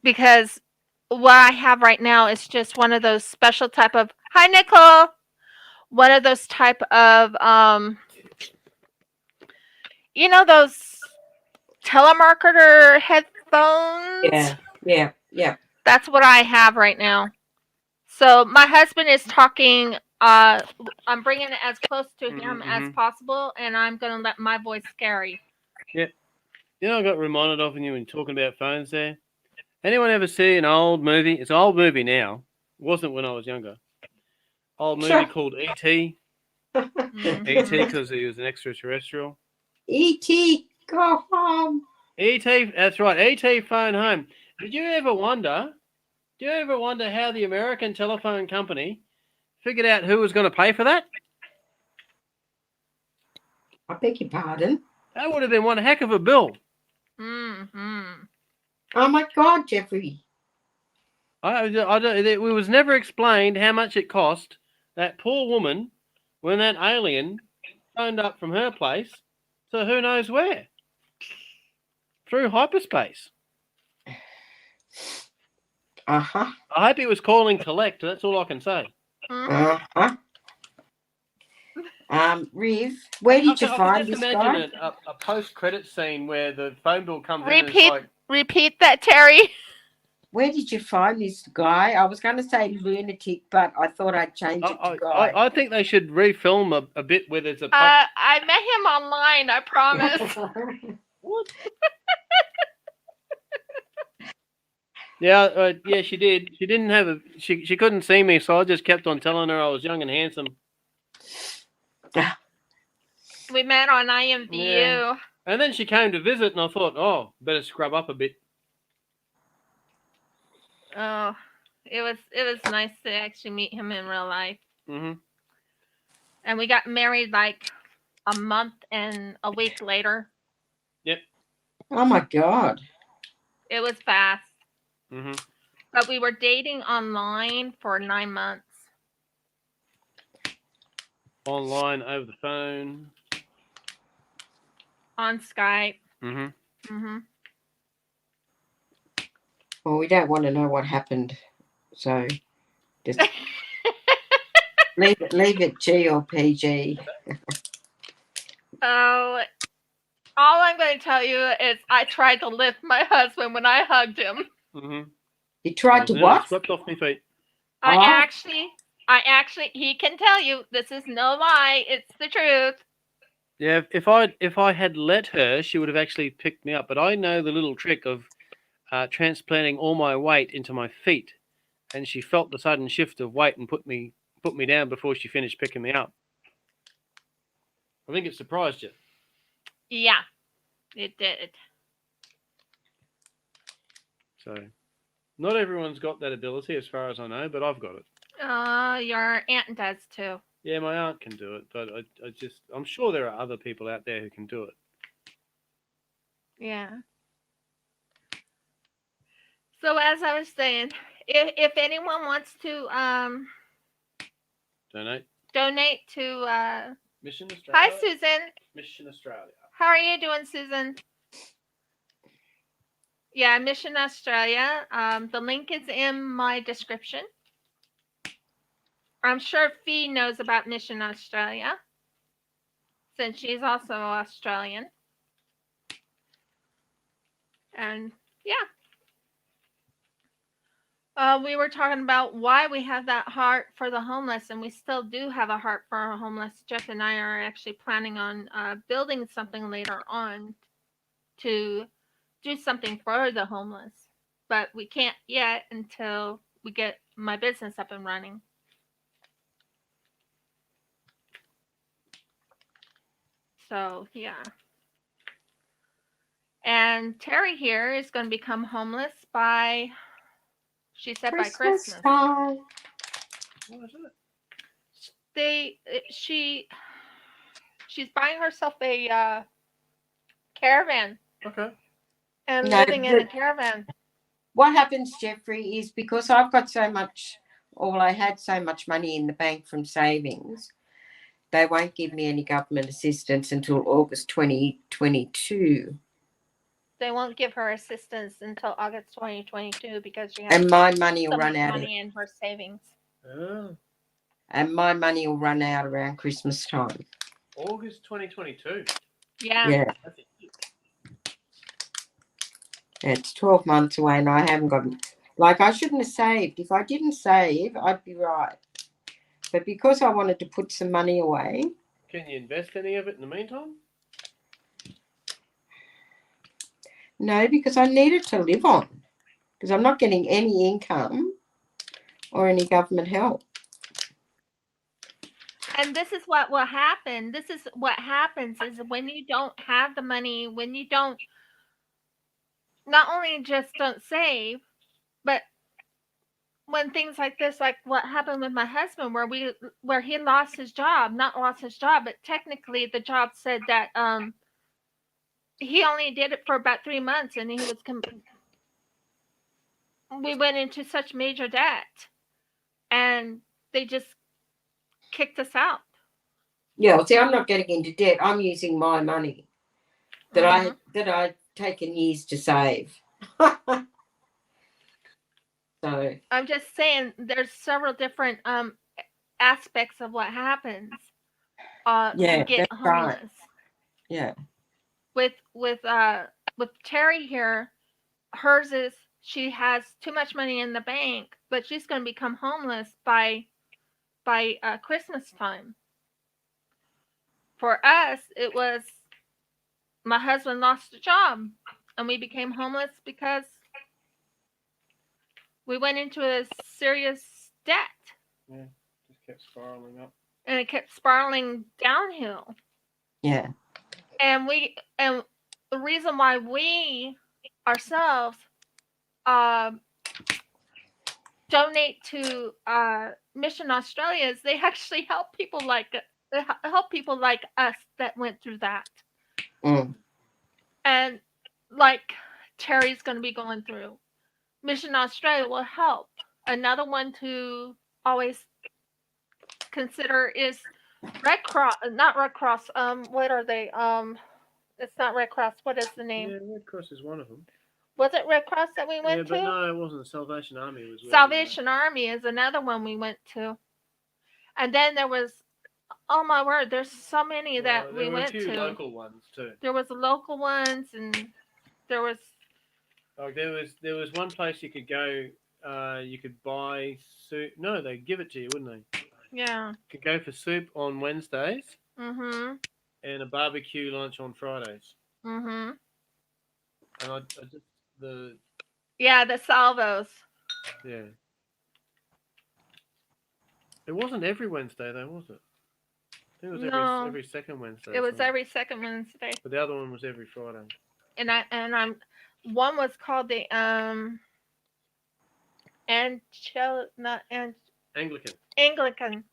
Because what I have right now is just one of those special type of, hi Nicole, one of those type of, those telemarketer headphones. Yeah. That's what I have right now. So my husband is talking. I'm bringing it as close to him as possible, and I'm going to let my voice carry. Yeah. I got reminded of when you were talking about phones there. Anyone ever see an old movie? It's an old movie now. It wasn't when I was younger. Old movie called E.T. E.T. because he was an extraterrestrial. E.T. Go home. E.T. That's right. E.T. Phone Home. Did you ever wonder? Do you ever wonder how the American telephone company figured out who was going to pay for that? I beg your pardon. That would have been one heck of a bill. Mm-hmm. Oh my God, Jeffrey. It was never explained how much it cost that poor woman when that alien phoned up from her place to who knows where. Through hyperspace. Uh-huh. I hope he was calling collect. That's all I can say. Uh-huh. Riv, where did you find this guy? I can just imagine a post-credit scene where the phone bill comes in and it's like... Repeat that, Terry. Where did you find this guy? I was going to say lunatic, but I thought I'd change it to guy. I think they should refilm a bit where there's a... I met him online, I promise. What? Yeah, she did. She didn't have a... She couldn't see me, so I just kept on telling her I was young and handsome. We met on IMVU. Yeah. And then she came to visit, and I thought, oh, better scrub up a bit. Oh, it was nice to actually meet him in real life. Mm-hmm. And we got married like a month and a week later. Yep. Oh my God. It was fast. Mm-hmm. But we were dating online for 9 months. Online, over the phone. On Skype. Mm-hmm. Mm-hmm. Well, we don't want to know what happened, so just leave it G or PG. Oh, all I'm going to tell you is I tried to lift my husband when I hugged him. Mm-hmm. He tried to what? Swept off my feet. I actually, he can tell you this is no lie. It's the truth. Yeah, if I had let her, she would have actually picked me up. But I know the little trick of transplanting all my weight into my feet, and she felt the sudden shift of weight and put me down before she finished picking me up. I think it surprised you. Yeah, it did. So, not everyone's got that ability, as far as I know, but I've got it. Your aunt does too. Yeah, my aunt can do it, but I'm sure there are other people out there who can do it. Yeah. So as I was saying, if anyone wants to donate to Mission Australia. Hi Susan. Mission Australia. How are you doing, Susan? Yeah, Mission Australia. The link is in my description. I'm sure Fee knows about Mission Australia, since she's also Australian. And yeah. We were talking about why we have that heart for the homeless, and we still do have a heart for our homeless. Jeff and I are actually planning on building something later on to do something for the homeless, but we can't yet until we get my business up and running. So yeah. And Terry here is going to become homeless by, she said, by Christmas. time. What is it? She's buying herself a caravan Okay. and No, living in a but caravan. what happens, Jeffrey, is because I've got so much, or I had so much money in the bank from savings, they won't give me any government assistance until August 2022. They won't give her assistance until August 2022 because she has And my money will so run much out. money in her savings. Oh, And my money will run out around Christmas time. August 2022. Yeah. Yeah, That's a year. it's 12 months away, and I haven't got. Like, I shouldn't have saved. If I didn't save, I'd be right. But because I wanted to put some money away, Can you invest any of it in the meantime? no, because I needed to live on. Because I'm not getting any income or any government help. And this is what will happen. This is what happens is when you don't have the money, when you don't, not only just don't save, but when things like this, like what happened with my husband, where he lost his job, not lost his job, but technically the job said that he only did it for about 3 months, and we went into such major debt, and they just kicked us out. Yeah, well, see, I'm not getting into debt. I'm using my money that Mhm. I've taken years to save. So I'm just saying there's several different aspects of what happens yeah, to get that's right. homeless. Yeah, With Terry here, hers is she has too much money in the bank, but she's going to become homeless by Christmas time. For us, it was my husband lost a job, and we became homeless because we went into a serious debt, Yeah, just kept spiraling up. and it kept spiraling downhill. yeah, And the reason why we ourselves uh, donate to Mission Australia is they actually help people like us that went through that, mm, and like Terry's going to be going through. Mission Australia will help. Another one to always consider is Red Cross, not Red Cross. What are they? It's not Red Cross. What is the name? Yeah, Red Cross is one of them. Was it Red Cross that we Yeah, went but to? no, it wasn't. The Salvation Army was where Salvation Army is another one we went to. And then there was, oh my word, there's so many that we there were a went few to. local ones too. There was local ones, and there was, Like there was one place you could go. You could buy soup. No, they'd give it to you, wouldn't they? yeah. You could go for soup on Wednesdays Mm-hmm. and a barbecue lunch on Fridays. Mm-hmm. And I just the Yeah, the salvos. yeah. It wasn't every Wednesday though, was it? I think it was No, every second Wednesday. it Or was something. every second Wednesday. But the other one was every Friday. And I'm one was called the not Anglican. Anglican.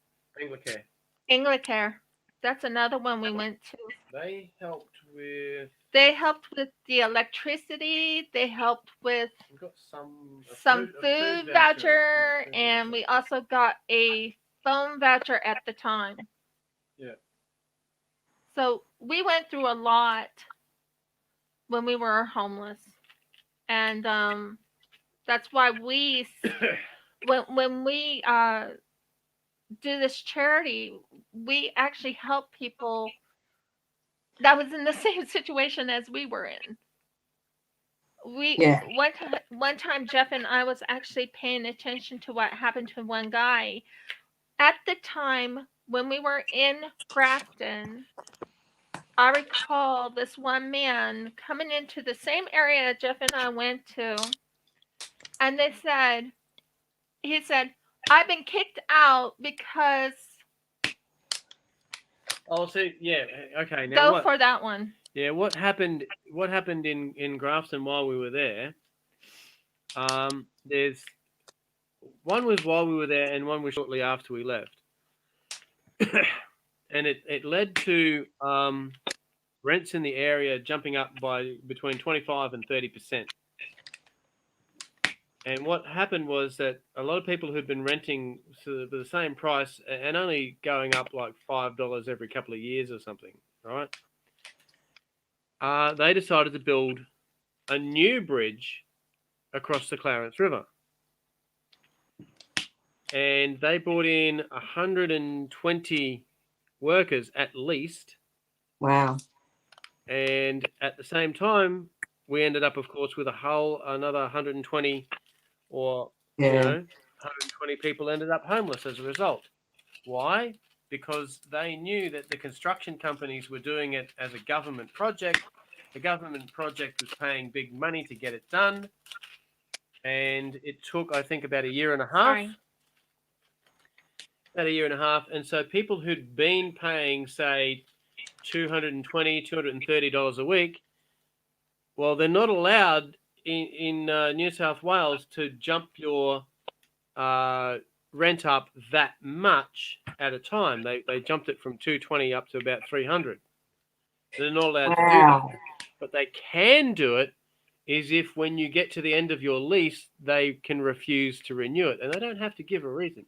Anglicare. Anglicare. That's another one we went to. They helped with. They helped with the electricity. They helped with We got some food voucher, and we also got a phone voucher at the time. Yeah. So we went through a lot when we were homeless, and that's why when we do this charity, we actually help people that was in the same situation as we were in. yeah, One time Jeff and I was actually paying attention to what happened to one guy at the time when we were in Grafton. I recall this one man coming into the same area Jeff and I went to, and he said, I've been kicked out because Oh, see, yeah, okay. Now Go what? for that one. Yeah, what happened? What happened in Grafton while we were there? There's one was while we were there, and one was shortly after we left, and it led to rents in the area jumping up by between 25 and 30%. And what happened was that a lot of people who'd been renting for the same price and only going up like $5 every couple of years or something, right? They decided to build a new bridge across the Clarence River. And they brought in 120 workers at least. Wow. And at the same time, we ended up, of course, with another 120 or, Yeah. 120 people ended up homeless as a result. Why? Because they knew that the construction companies were doing it as a government project. The government project was paying big money to get it done. And it took, I think, about a year and a half. Sorry. About a year and a half. And so people who'd been paying, say, $220, $230 a week, well, they're not allowed in New South Wales to jump your rent up that much at a time. They jumped it from 220 up to about 300. They're not allowed to do that. Wow. But they can do it is if when you get to the end of your lease, they can refuse to renew it. And they don't have to give a reason.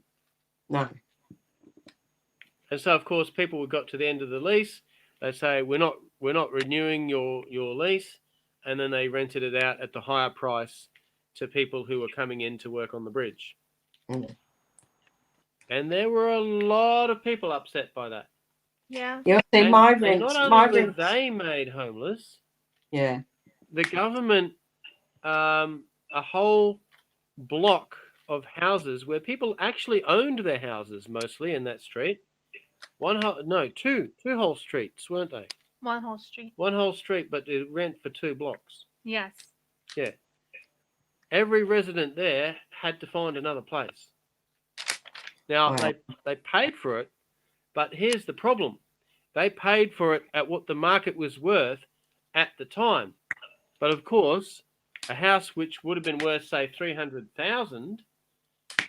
No. And so, of course, people who got to the end of the lease, they say, we're not renewing your lease. And then they rented it out at the higher price to people who were coming in to work on the bridge. Mm. And there were a lot of people upset by that. Yeah. Yeah, see, And my not rents, only were they made homeless, yeah. the government, a whole block of houses where people actually owned their houses mostly in that street. Two whole streets, weren't they? One whole street. One whole street, but they rent for 2 blocks. Yes. Yeah. Every resident there had to find another place. Now, Wow. they paid for it, but here's the problem. They paid for it at what the market was worth at the time. But of course, a house which would have been worth, say, $300,000,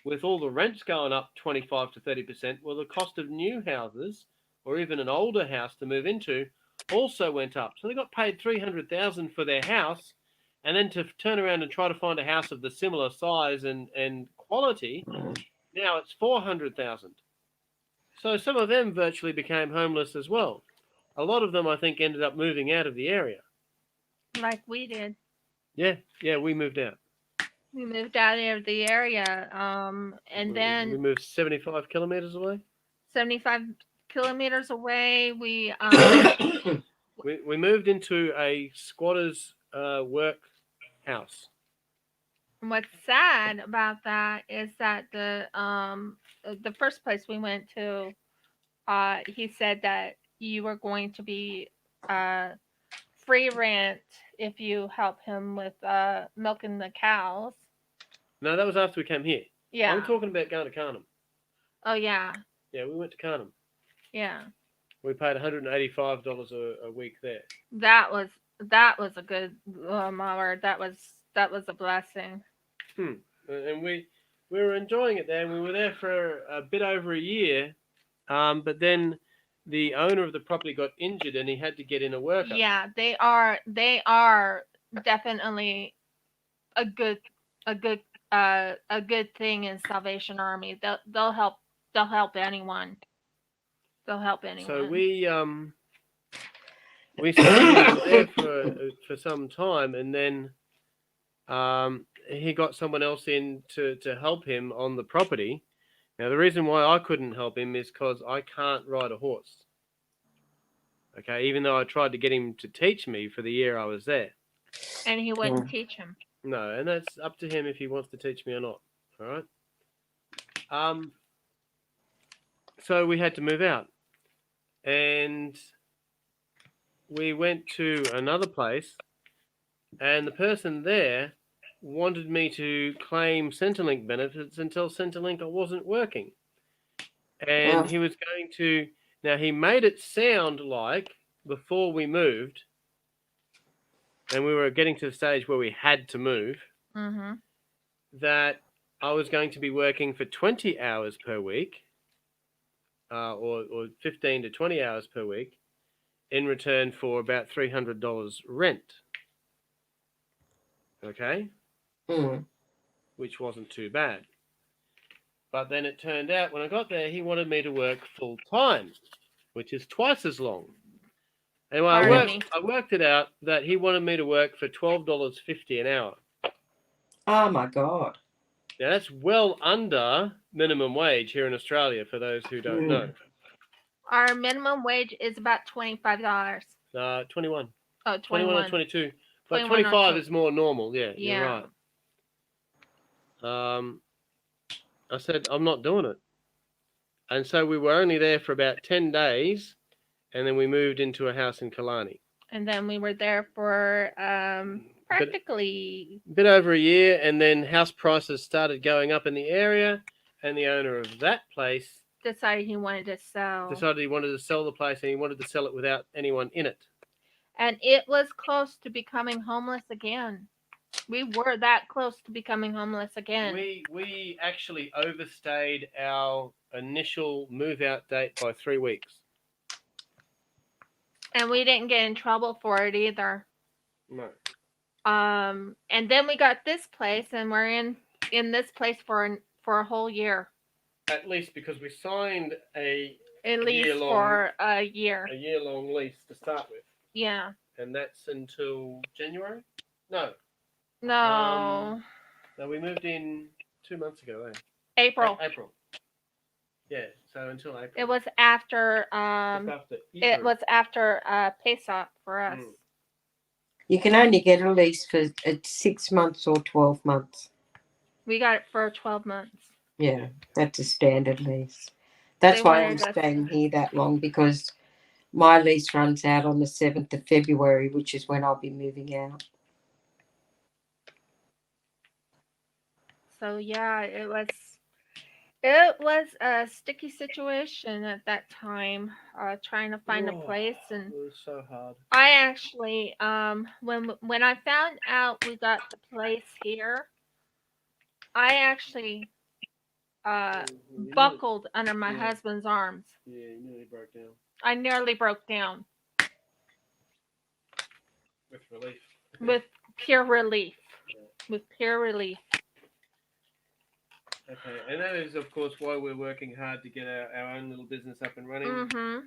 with all the rents going up 25 to 30%, well, the cost of new houses, or even an older house to move into, also went up. So they got paid $300,000 for their house, and then to turn around and try to find a house of the similar size and quality, now it's $400,000. So some of them virtually became homeless as well. A lot of them, I think, ended up moving out of the area. Like we did. Yeah, we moved out. We moved out of the area. And we then moved 75 kilometers away. 75 kilometers away, we We moved into a squatter's work house. what's sad about that is that the first place we went to, he said that you were going to be free rent if you help him with milking the cows. No, that was after we came here. Yeah. I'm talking about going to Carnham. Oh yeah. Yeah, we went to Carnham. Yeah. We paid $185 a week there. That was a good my word. That was a blessing. And we were enjoying it there. We were there for a bit over a year, but then the owner of the property got injured and he had to get in a worker. Yeah, they are definitely a good thing in Salvation Army. They'll help anyone. They'll help anyone. So we stayed there for some time, and then he got someone else in to help him on the property. Now, the reason why I couldn't help him is because I can't ride a horse. Okay, even though I tried to get him to teach me for the year I was there. And he wouldn't teach him. No, and that's up to him if he wants to teach me or not. All right. So we had to move out, and we went to another place, and the person there wanted me to claim Centrelink benefits until Centrelink wasn't working. And he was going to Now, he made it sound like before we moved, and we were getting to the stage where we had to move, Mm-hmm. that I was going to be working for 20 hours per week, or 15 to 20 hours per week, in return for about $300 rent. Okay? Mm. Which wasn't too bad. But then it turned out when I got there, he wanted me to work full time, which is twice as long. Anyway, Pardon me. I worked it out that he wanted me to work for $12.50 an hour. Oh my God. Now that's well under minimum wage here in Australia for those who don't know. Our minimum wage is about $25. 21. Oh, 21 or 21. 22. But 21 or 25 2. is more normal. Yeah, you're Yeah. right. I said, I'm not doing it. And so we were only there for about 10 days, and then we moved into a house in Killarney. And then we were there for practically A bit over a year, and then house prices started going up in the area, and the owner of that place decided he wanted to sell. decided he wanted to sell the place, and he wanted to sell it without anyone in it. And it was close to becoming homeless again. We were that close to becoming homeless again. We actually overstayed our initial move-out date by 3 weeks. And we didn't get in trouble for it either. No. And then we got this place, and we're in this place for a whole year. At least because we signed At least year-long- for a year. a year-long lease to start with, Yeah. and that's until January. No, No. no, we moved in 2 months ago. April. April. Yeah, so until April. It was after Easter. it was after Pesach for us. Mm. You can only get a lease for 6 months or 12 months. We got it for 12 months. Yeah, that's a standard lease. That's They why I'm wanted us- staying here that long, because my lease runs out on the 7th of February, which is when I'll be moving out. So yeah, it was a sticky situation at that time, trying to find a place. And It was so hard. I actually, when I found out we got the place here, I actually buckled under my husband's arms. Yeah, you nearly broke down. I nearly broke down With relief. with pure relief. With pure relief. Okay, and that is, of course, why we're working hard to get our own little business up and running. Mm-hmm.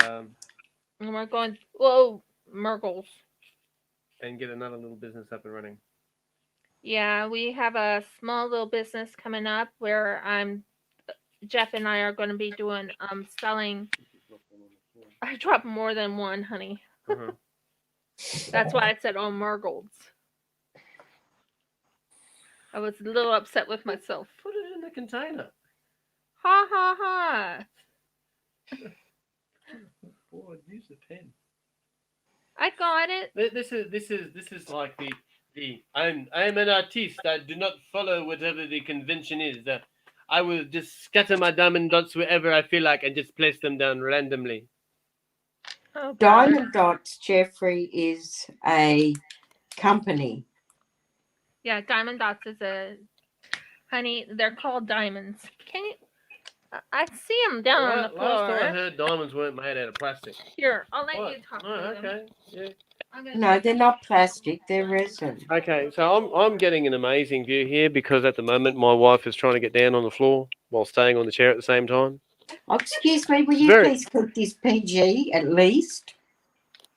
Um, And we're going, whoa, Murgles. and get another little business up and running. Yeah, we have a small little business coming up where Jeff and I are going to be doing selling. I dropped more than one, honey. Uh-huh. That's why I said, oh, Murgles. I was a little upset with myself. Put it in the container. Ha ha ha. Boy, use the pen. I got it. This is like the I'm an artiste. I do not follow whatever the convention is. I will just scatter my diamond dots wherever I feel like and just place them down randomly. Oh, God. Diamond Dots, Jeffrey, is a company. Yeah, Diamond Dots is honey, they're called diamonds. Can you, I see them down on the floor. Last time I heard diamonds weren't made out of plastic. Here, I'll let What? you talk Oh, to them. okay. Yeah. No, they're not plastic, they're resin. Okay, so I'm getting an amazing view here because at the moment my wife is trying to get down on the floor while staying on the chair at the same time. Oh, excuse me, will you Very- please keep this PG at least?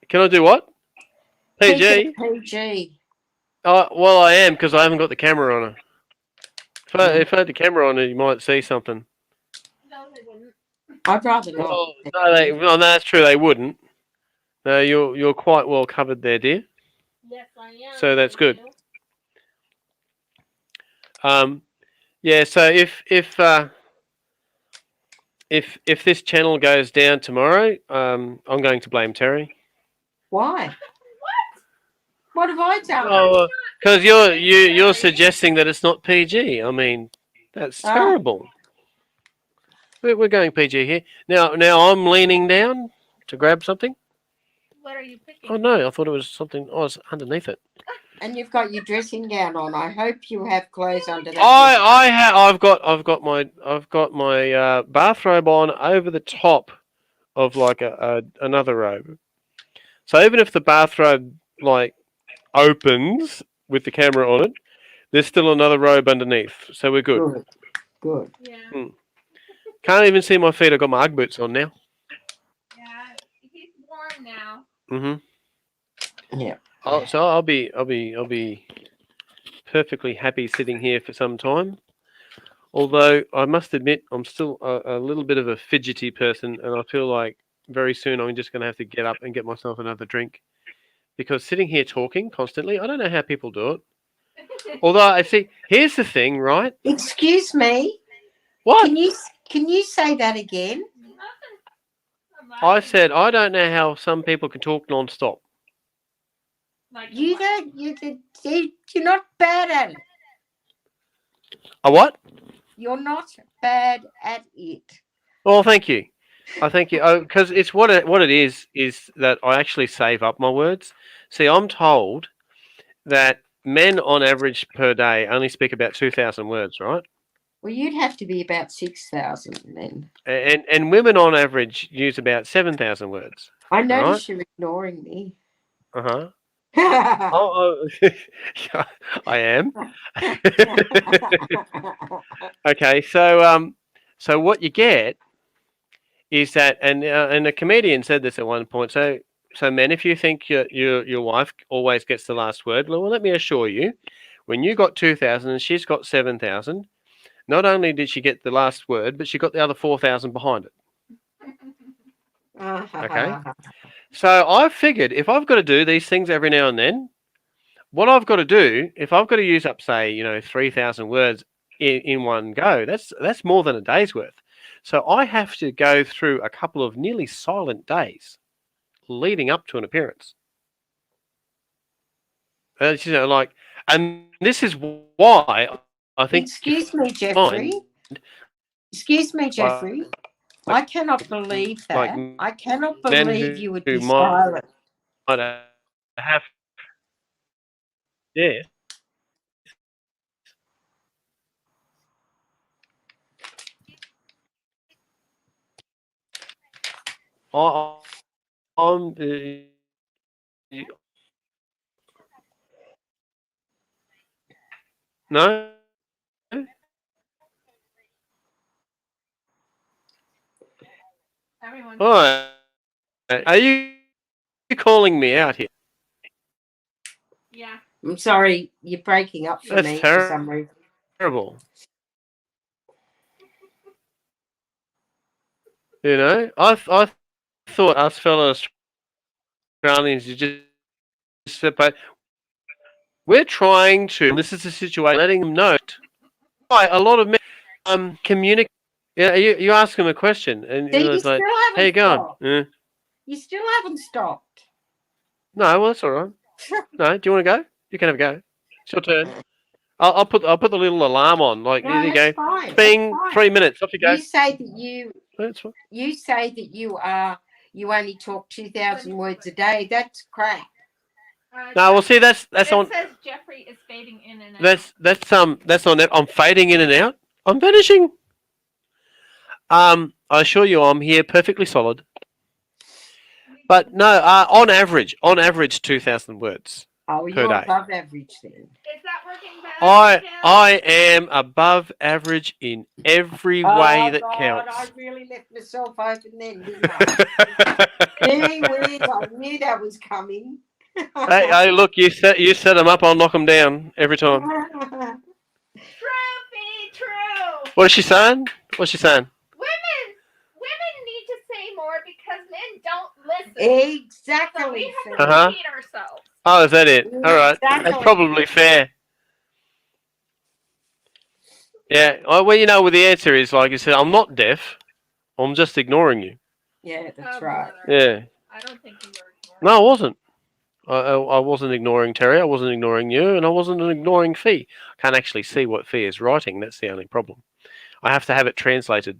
Can I do what? Keep PG? it PG. Well, I am because I haven't got the camera on her. If I had the camera on her, you might see something. No, they wouldn't. I'd rather not. No, that's true. They wouldn't. No, you're quite well covered there, dear. Yes, I am. So that's thank good. you. Yeah. So if this channel goes down tomorrow, I'm going to blame Terry. Why? What have I done? Oh, because you're suggesting that it's not PG. I mean, that's Ah. terrible. We're going PG here. Now I'm leaning down to grab something. What are you picking? Oh no, I thought it was something. Oh, it's underneath it. And you've got your dressing gown on. I hope you have clothes under that. I've got my bathrobe on over the top of like another robe. So even if the bathrobe like opens with the camera on it, there's still another robe underneath. So we're good. Good. Yeah. Can't even see my feet. I've got my Ugg boots on now. Yeah. He's warm now. Yeah. So I'll be perfectly happy sitting here for some time. Although I must admit, I'm still a little bit of a fidgety person, and I feel like very soon I'm just going to have to get up and get myself another drink, because sitting here talking constantly, I don't know how people do it. Although I see, here's the thing, right? Excuse me. What? Can you say that again? I said I don't know how some people can talk non-stop. Like You don't. You're not bad at it. A what? You're not bad at it. Well, thank you. I thank you. Because it's what it is that I actually save up my words. See, I'm told that men on average per day only speak about 2,000 words, right? Well, you'd have to be about 6,000 then. And women on average use about 7,000 words. I notice you're ignoring me. Uh huh. Oh, I am. Okay, so what you get is that, and a comedian said this at one point. So men, if you think your wife always gets the last word, well, let me assure you, when you got 2,000 and she's got 7,000, not only did she get the last word, but she got the other 4,000 behind it. Okay. So I figured if I've got to do these things every now and then, what I've got to do, if I've got to use up, say, 3,000 words in one go, that's more than a day's worth. So I have to go through a couple of nearly silent days leading up to an appearance. And this is why I think. Excuse me, Jeffrey. I cannot believe that. I cannot believe you would be silent. Have, yeah. I'm no. Everyone. All right. Are you calling me out here? Yeah. I'm sorry, you're breaking up for That's me for some reason. Terrible. I thought us fellow Australians, you just separate. We're trying to. This is the situation. Letting them know. Why a lot of men communicate. Yeah, you ask them a question, and See, it's like, "How you going?" Yeah. You still haven't stopped. No, well, that's all right. No, do you want to go? You can have a go. It's your turn. I'll put the little alarm on. Like, No, there you that's go. fine. Bing, That's fine. 3 minutes. Off you go. You say that That's fine. you say that you only talk 2,000 words a day. That's crap. No, well, see, that's it on. Says Jeffrey is fading in and out. That's on. I'm fading in and out. I'm vanishing. I assure you, I'm here, perfectly solid. But no, on average, 2,000 words. Oh, per you're day. above average then. Is that working better? I am above average in every way that counts. I really left myself open then, didn't I? Gee whiz, I knew that was coming. hey, look, you set them up, I'll knock them down every time. True. What's she saying? Women need to say more because men don't listen. Exactly. So we have to repeat ourselves. Oh, is that it? All right. Exactly. That's probably fair. Yeah. Well, well, the answer is, like you said, I'm not deaf. I'm just ignoring you. Yeah, that's right. Yeah. I don't think you were ignoring. No, I wasn't. I wasn't ignoring Terry. I wasn't ignoring you, and I wasn't ignoring Fee. I can't actually see what Fee is writing. That's the only problem. I have to have it translated.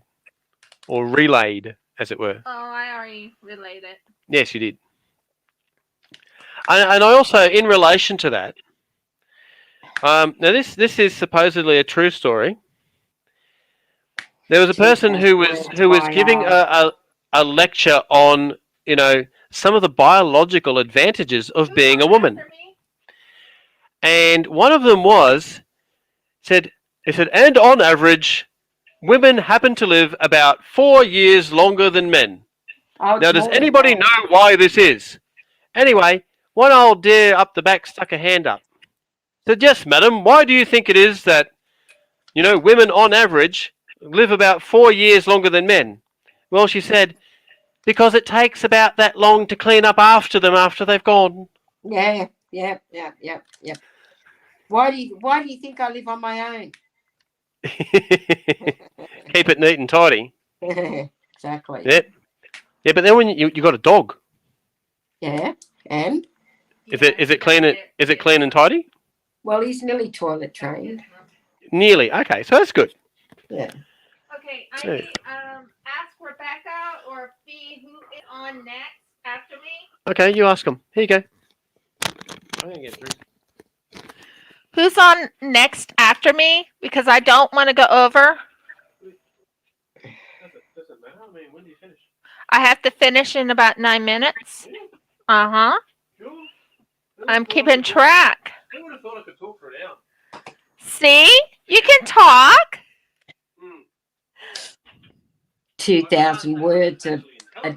or relayed, as it were. Oh, I already relayed it. Yes, you did. And I also, in relation to that, now this is supposedly a true story. There was a person who was giving a lecture on, some of the biological advantages of being a woman, and one of them said, and on average, women happen to live about 4 years longer than men. Oh, Now, does anybody know why this is? Anyway, one old dear up the back stuck a hand up. Said, yes, madam, why do you think it is that, women on average live about 4 years longer than men? Well, she said, because it takes about that long to clean up after them after they've gone. Yeah. Why do you think I live on my own? Keep it neat and tidy. Exactly. Yep. Yeah, but then when you got a dog, Yeah, and is it clean and tidy? well, he's nearly toilet trained. Nearly. Okay, so that's good. Yeah. Okay, I Yeah. need ask Rebecca or Fee who is on next after me. Okay, you ask them. Here you go. I'm gonna get through. Who's on next after me? Because I don't want to go over. Doesn't matter. I mean, when do you finish? I have to finish in about 9 minutes. Uh-huh. Sure. I'm keeping track. Who would have thought I could talk for an hour? See? You can talk. 2,000 words a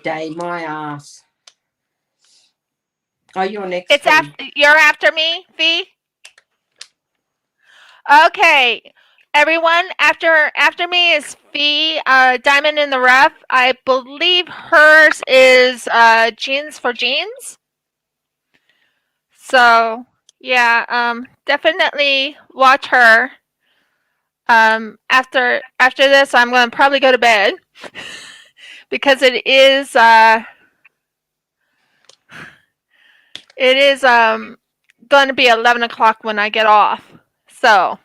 day, my ass. Oh, you're next. It's after you're after me, Fee. Okay. Everyone, after me is Fee, Diamond in the Rough. I believe hers is Jeans for Jeans. So yeah, definitely watch her. After this, I'm gonna probably go to bed because it is going to be 11 o'clock when I get off. So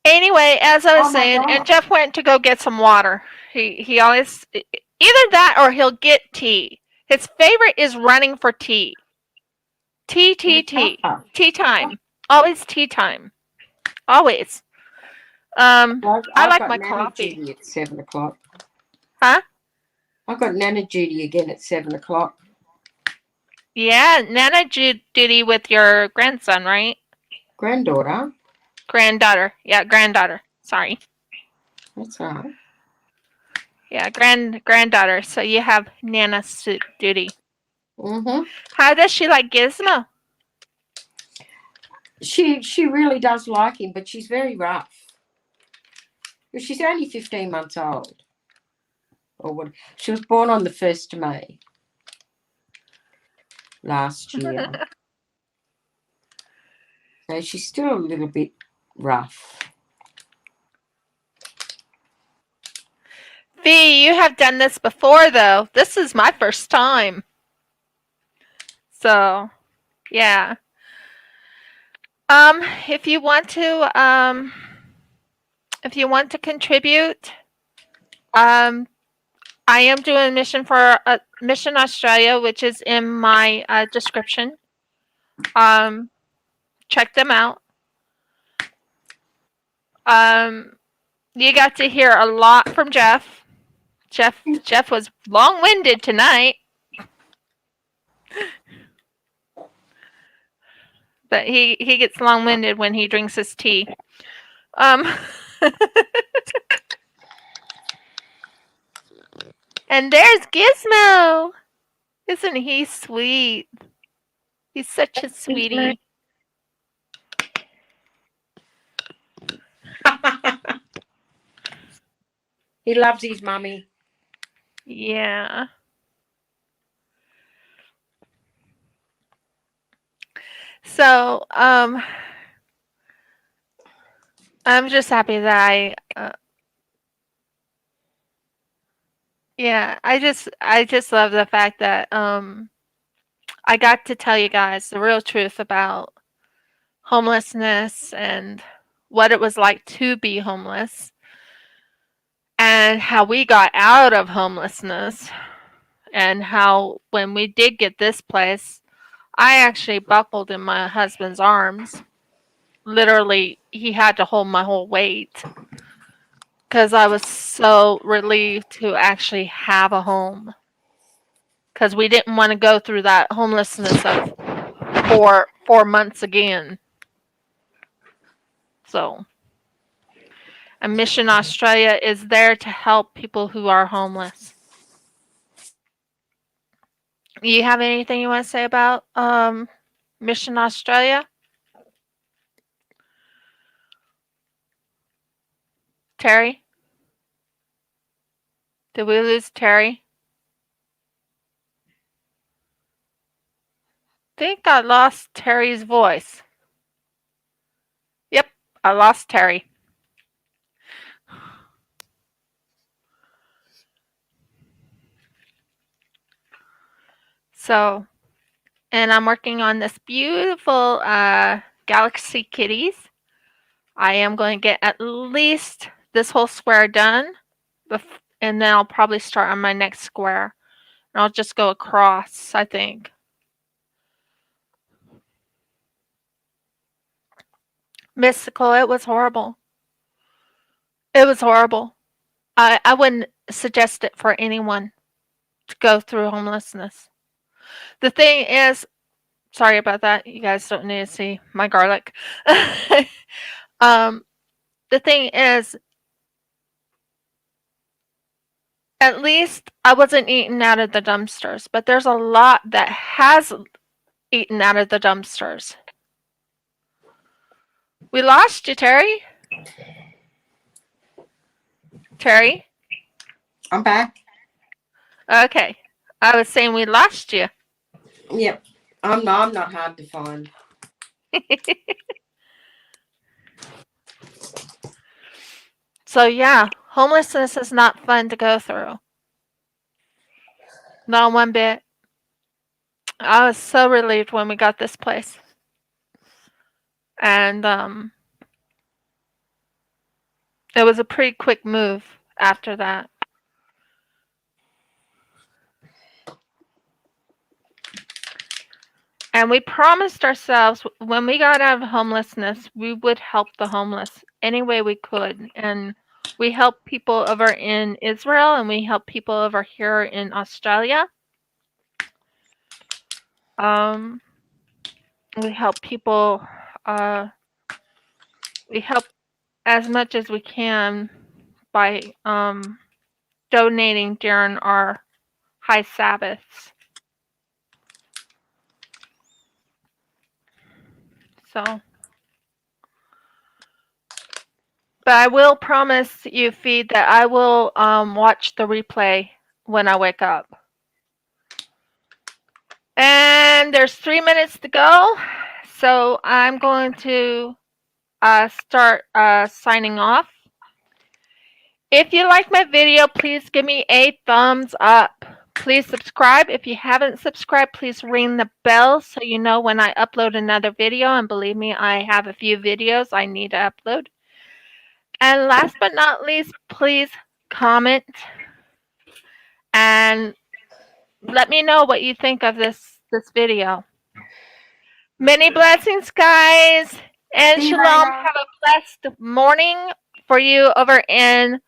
anyway, as I was saying, and Jeff went to go get some water. He always either that or he'll get tea. His favorite is running for tea. Tea time. Always tea time. Always. I like my coffee. Duty at 7 o'clock. Huh? I've got Nana duty again at 7 o'clock. Yeah, Nana duty with your grandson, right? Granddaughter. Granddaughter. Yeah, granddaughter. Sorry. That's all right. Yeah, granddaughter. So you have Nana duty. Mm-hmm. How does she like Gizmo? She really does like him, but she's very rough. She's only 15 months old. Or what? She was born on the 1st of May last year. So she's still a little bit rough. Fee, you have done this before, though. This is my first time. So, yeah. If you want to contribute, I am doing Mission for Mission Australia, which is in my description. Check them out. You got to hear a lot from Jeff. Jeff was long-winded tonight. But he gets long-winded when he drinks his tea. And there's Gizmo. Isn't he sweet? He's such a sweetie. He loves his mummy. Yeah. So, I'm just happy that I just love the fact that I got to tell you guys the real truth about homelessness and what it was like to be homeless. and how we got out of homelessness, and how when we did get this place, I actually buckled in my husband's arms. Literally, he had to hold my whole weight because I was so relieved to actually have a home. Because we didn't want to go through that homelessness of 4 months again. So, and Mission Australia is there to help people who are homeless. You have anything you want to say about Mission Australia? Terry? Did we lose Terry? Think I lost Terry's voice. Yep, I lost Terry. So, and I'm working on this beautiful Galaxy Kitties. I am going to get at least this whole square done, and then I'll probably start on my next square. And I'll just go across, I think. Mystical, it was horrible. It was horrible. I wouldn't suggest it for anyone to go through homelessness. The thing is, sorry about that. You guys don't need to see my garlic. The thing is, at least I wasn't eating out of the dumpsters, but there's a lot that has eaten out of the dumpsters. We lost you, Terry. Terry? I'm back. Okay. I was saying we lost you. Yep. I'm not hard to find. So yeah, homelessness is not fun to go through. Not one bit. I was so relieved when we got this place. And it was a pretty quick move after that. And we promised ourselves when we got out of homelessness, we would help the homeless any way we could. And we help people over in Israel, and we help people over here in Australia. We help people, we help as much as we can by donating during our high Sabbaths. So, but I will promise you, Feed, that I will watch the replay when I wake up. And there's 3 minutes to go, so I'm going to start signing off. If you like my video, please give me a thumbs up. Please subscribe. If you haven't subscribed, please ring the bell so you know when I upload another video. And believe me, I have a few videos I need to upload. And last but not least, please comment and let me know what you think of this video. Many blessings, guys. And Shalom. Have a blessed morning for you over in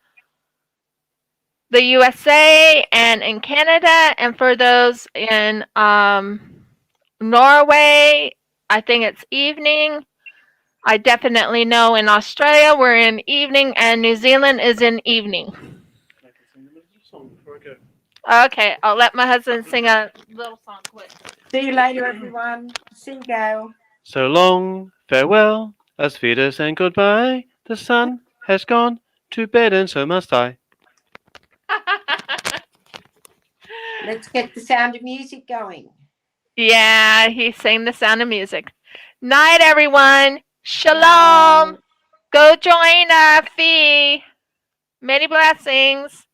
the USA and in Canada, and for those in Norway, I think it's evening. I definitely know in Australia we're in evening, and New Zealand is in evening. Okay, I'll let my husband sing a little song quick. See you later, everyone. See you, Gail. So long, farewell, as Vida saying goodbye. The sun has gone to bed, and so must I. Let's get the sound of music going. Yeah, he sang the sound of music. Night, everyone. Shalom. Go join Fee. Many blessings.